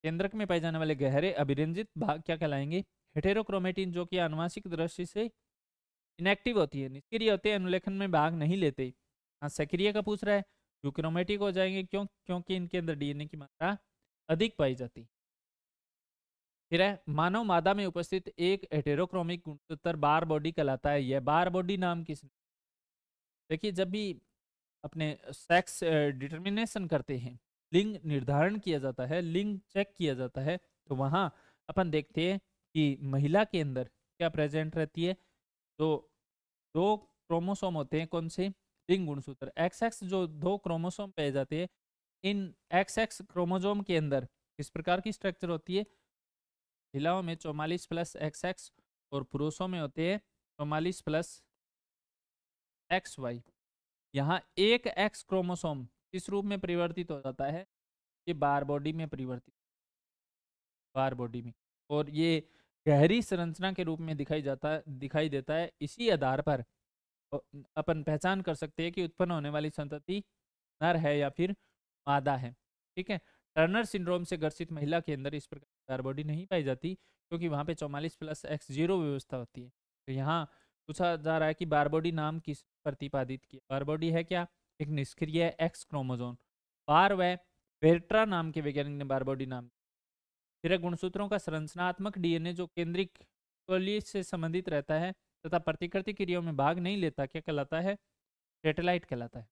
Speaker 1: केंद्रक में पाए जाने वाले गहरे अभिरंजित भाग क्या कहलाएंगे? हेटेरोक्रोमेटिन, जो कि आनुवांशिक दृष्टि से इनएक्टिव होती है, निष्क्रिय होते हैं, अनुलेखन में भाग नहीं लेते। हाँ, सक्रिय का पूछ रहा है, यूक्रोमेटिक हो जाएंगे। क्यों? क्योंकि इनके अंदर डीएनए की मात्रा अधिक पाई जाती है। फिर है मानव मादा में उपस्थित एक हेटेरोक्रोमिक गुणसूत्र बार बॉडी कहलाता है। यह बार बॉडी नाम किसने? देखिए जब भी अपने सेक्स डिटर्मिनेशन करते हैं, लिंग निर्धारण किया जाता है, लिंग चेक किया जाता है, तो वहां अपन देखते हैं कि महिला के अंदर क्या प्रेजेंट रहती है? तो दो क्रोमोसोम होते हैं। कौन से? लिंग गुणसूत्र एक्स एक्स, जो दो क्रोमोसोम पाए जाते हैं। इन एक्स एक्स क्रोमोसोम के अंदर किस प्रकार की स्ट्रक्चर होती है? महिलाओं में 44 प्लस एक्स एक्स और पुरुषों में होते हैं 44 प्लस एक्स वाई। यहाँ एक एक्स क्रोमोसोम किस रूप में परिवर्तित हो जाता है? ये बार बॉडी में परिवर्तित, बार बॉडी में, और ये गहरी संरचना के रूप में दिखाई देता है। इसी आधार पर अपन पहचान कर सकते हैं कि उत्पन्न होने वाली संतति नर है या फिर मादा है। ठीक है। टर्नर सिंड्रोम से ग्रसित महिला के अंदर इस प्रकार बार बॉडी नहीं पाई जाती, क्योंकि वहां पे 44 प्लस एक्स जीरो व्यवस्था होती है। तो यहाँ पूछा जा रहा है कि बार बॉडी नाम किस प्रतिपादित किया? बार बॉडी है क्या? एक निष्क्रिय एक्स क्रोमोजोम। बार व बेर्ट्रा नाम के वैज्ञानिक ने बार बॉडी नाम। फिर गुणसूत्रों का संरचनात्मक डीएनए जो केंद्रिक से संबंधित रहता है तथा प्रतिकृति क्रियाओं में भाग नहीं लेता, क्या कहलाता है? सेटेलाइट कहलाता है।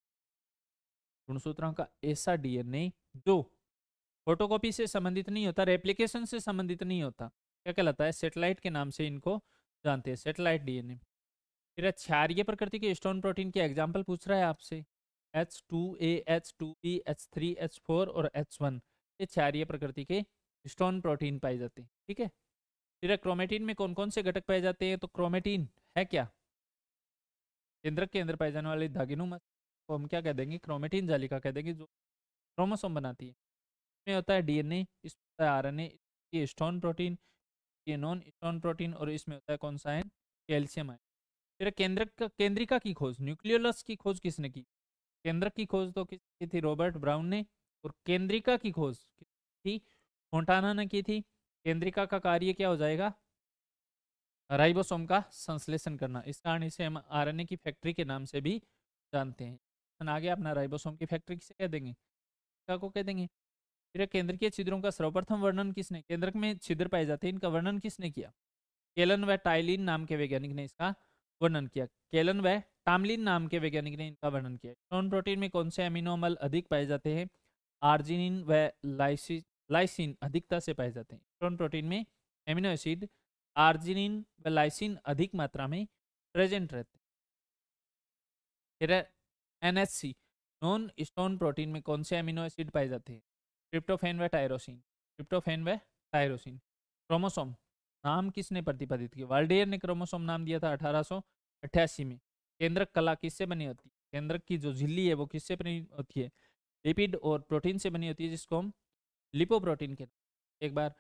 Speaker 1: गुणसूत्रों का ऐसा डीएनए जो फोटोकॉपी से संबंधित नहीं होता, रेप्लिकेशन से संबंधित नहीं होता, क्या कहलाता है? सेटेलाइट के नाम से इनको जानते हैं, सेटेलाइट डीएनए। फिर क्षारीय प्रकृति के स्टोन प्रोटीन के एग्जाम्पल पूछ रहा है आपसे। H2A, H2B, H3, H4 और H1, ये क्षारीय प्रकृति के स्टोन प्रोटीन पाए जाते हैं। ठीक है। फिर क्रोमेटिन में कौन कौन से घटक पाए जाते हैं? तो क्रोमेटिन है क्या? केंद्रक के अंदर पाए जाने वाले धागिनुमा को हम क्या कह देंगे? क्रोमेटिन जालिका कह देंगे, जो क्रोमोसोम बनाती है। इसमें होता है डीएनए, इसमें होता है आरएनए, ये स्टोन प्रोटीन, ये नॉन स्टोन प्रोटीन, और इसमें होता है कौन सा आयन? Calcium ion. फिर केंद्रिका की खोज, न्यूक्लियोलस की खोज किसने की? केंद्रक की खोज तो किसकी थी? रॉबर्ट ब्राउन ने। और केंद्रिका की खोज किसकी थी? फोंटाना ने की थी। केंद्रिका का कार्य क्या हो जाएगा? राइबोसोम का संश्लेषण करना। इस कारण इसे हम आरएनए की फैक्ट्री के नाम से भी जानते हैं। आगे अपना राइबोसोम की फैक्ट्री किसे कह देंगे? क्या को कह देंगे? फिर केंद्रकीय छिद्रों का सर्वप्रथम वर्णन किसने? केंद्रक में छिद्र पाए जाते हैं, इनका वर्णन किसने किया? केलन व टाइलिन नाम के वैज्ञानिक ने इसका वर्णन किया। केलन व टामलिन नाम के वैज्ञानिक ने इनका वर्णन किया। स्टोन प्रोटीन में कौन से अमीनो अम्ल अधिक पाए जाते हैं? आर्जिनिन व लाइसिन अधिकता से पाए जाते हैं। स्टोन प्रोटीन में एमिनो एसिड आर्जिनिन व लाइसिन अधिक मात्रा में प्रेजेंट रहते हैं। फिर एनएचसी, नॉन स्टोन प्रोटीन में कौन से अमीनो एसिड पाए जाते हैं? ट्रिप्टोफैन व टायरोसिन। ट्रिप्टोफैन व टायरोसिन। क्रोमोसोम नाम किसने प्रतिपादित किया? वाल्डेयर ने क्रोमोसोम नाम दिया था 1888 में। केंद्रक कला किससे बनी होती है? केंद्रक की जो झिल्ली है वो किससे बनी होती है? लिपिड और प्रोटीन से बनी होती है, जिसको हम लिपोप्रोटीन के। एक बार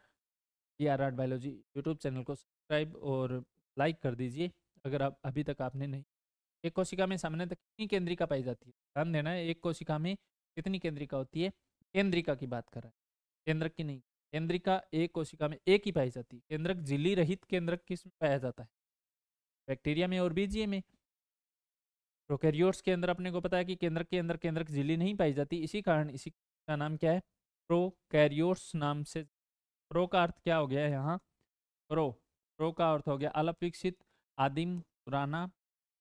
Speaker 1: DRR बायोलॉजी यूट्यूब चैनल को सब्सक्राइब और लाइक कर दीजिए अगर आप अभी तक आपने नहीं। एक कोशिका में सामान्यतः कितनी केंद्रिका पाई जाती है? ध्यान देना है, एक कोशिका में कितनी केंद्रिका होती है? केंद्रिका की बात कर रहा है, केंद्रक की नहीं। केंद्रिका एक कोशिका में एक ही पाई जाती है। केंद्रक झिल्ली रहित केंद्रक किस में पाया जाता है? बैक्टीरिया में और बीजीए में। प्रोकैरियोट्स के अंदर अपने को पता है कि केंद्रक के अंदर केंद्रक झिल्ली नहीं पाई जाती, इसी कारण इसी का नाम क्या है? प्रोकैरियोट्स नाम से। प्रो का अर्थ क्या हो गया यहाँ? प्रो का अर्थ हो गया अल्प विकसित, आदिम, पुराना।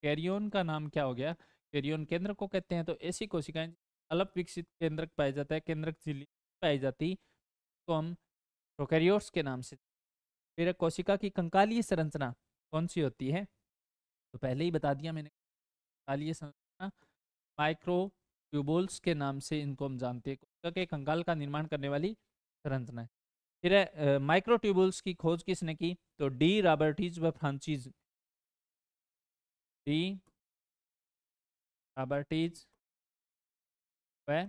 Speaker 1: कैरियन का नाम क्या हो गया? कैरियन केंद्र को कहते हैं। तो ऐसी कोशिकाएं अल्प विकसित केंद्रक पाया जाता है, केंद्रक झिल्ली पाई जाती, तो हम प्रोकैरियोट्स के नाम से। फिर कोशिका की कंकालीय संरचना कौन सी होती है? तो पहले ही बता दिया मैंने, कंकालीय संरचना माइक्रोट्यूबुल्स के नाम से इनको हम जानते हैं। कोशिका के कंकाल का निर्माण करने वाली संरचना है। फिर माइक्रोट्यूबुल्स की खोज किसने की? तो डी रॉबर्टीज व फ्रांचीज। डी रॉबर्टीज वह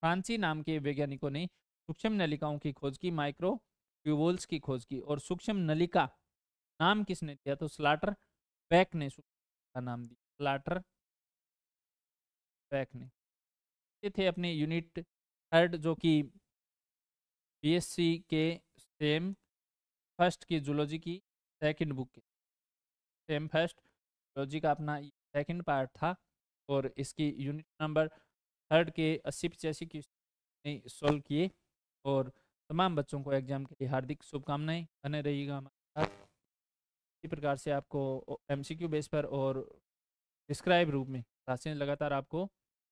Speaker 1: फ्रांसी नाम के वैज्ञानिकों ने सूक्ष्म नलिकाओं की खोज की, माइक्रो ट्यूबुल्स की खोज की। और सूक्ष्म नलिका नाम किसने दिया? तो स्लाटर बैक ने का नाम दिया, स्लाटर बैक ने। ये थे अपने यूनिट थर्ड जो कि बीएससी के सेम फर्स्ट की जूलॉजी की सेकंड बुक के सेम फर्स्ट जूलॉजी का अपना सेकंड पार्ट था। और इसकी यूनिट नंबर थर्ड के 80-85 क्वेश्चन सॉल्व किए। और तमाम बच्चों को एग्जाम के लिए हार्दिक शुभकामनाएं। बने रहिएगा हमारे साथ। इसी प्रकार से आपको एमसीक्यू बेस पर और डिस्क्राइब रूप में क्लासें लगातार आपको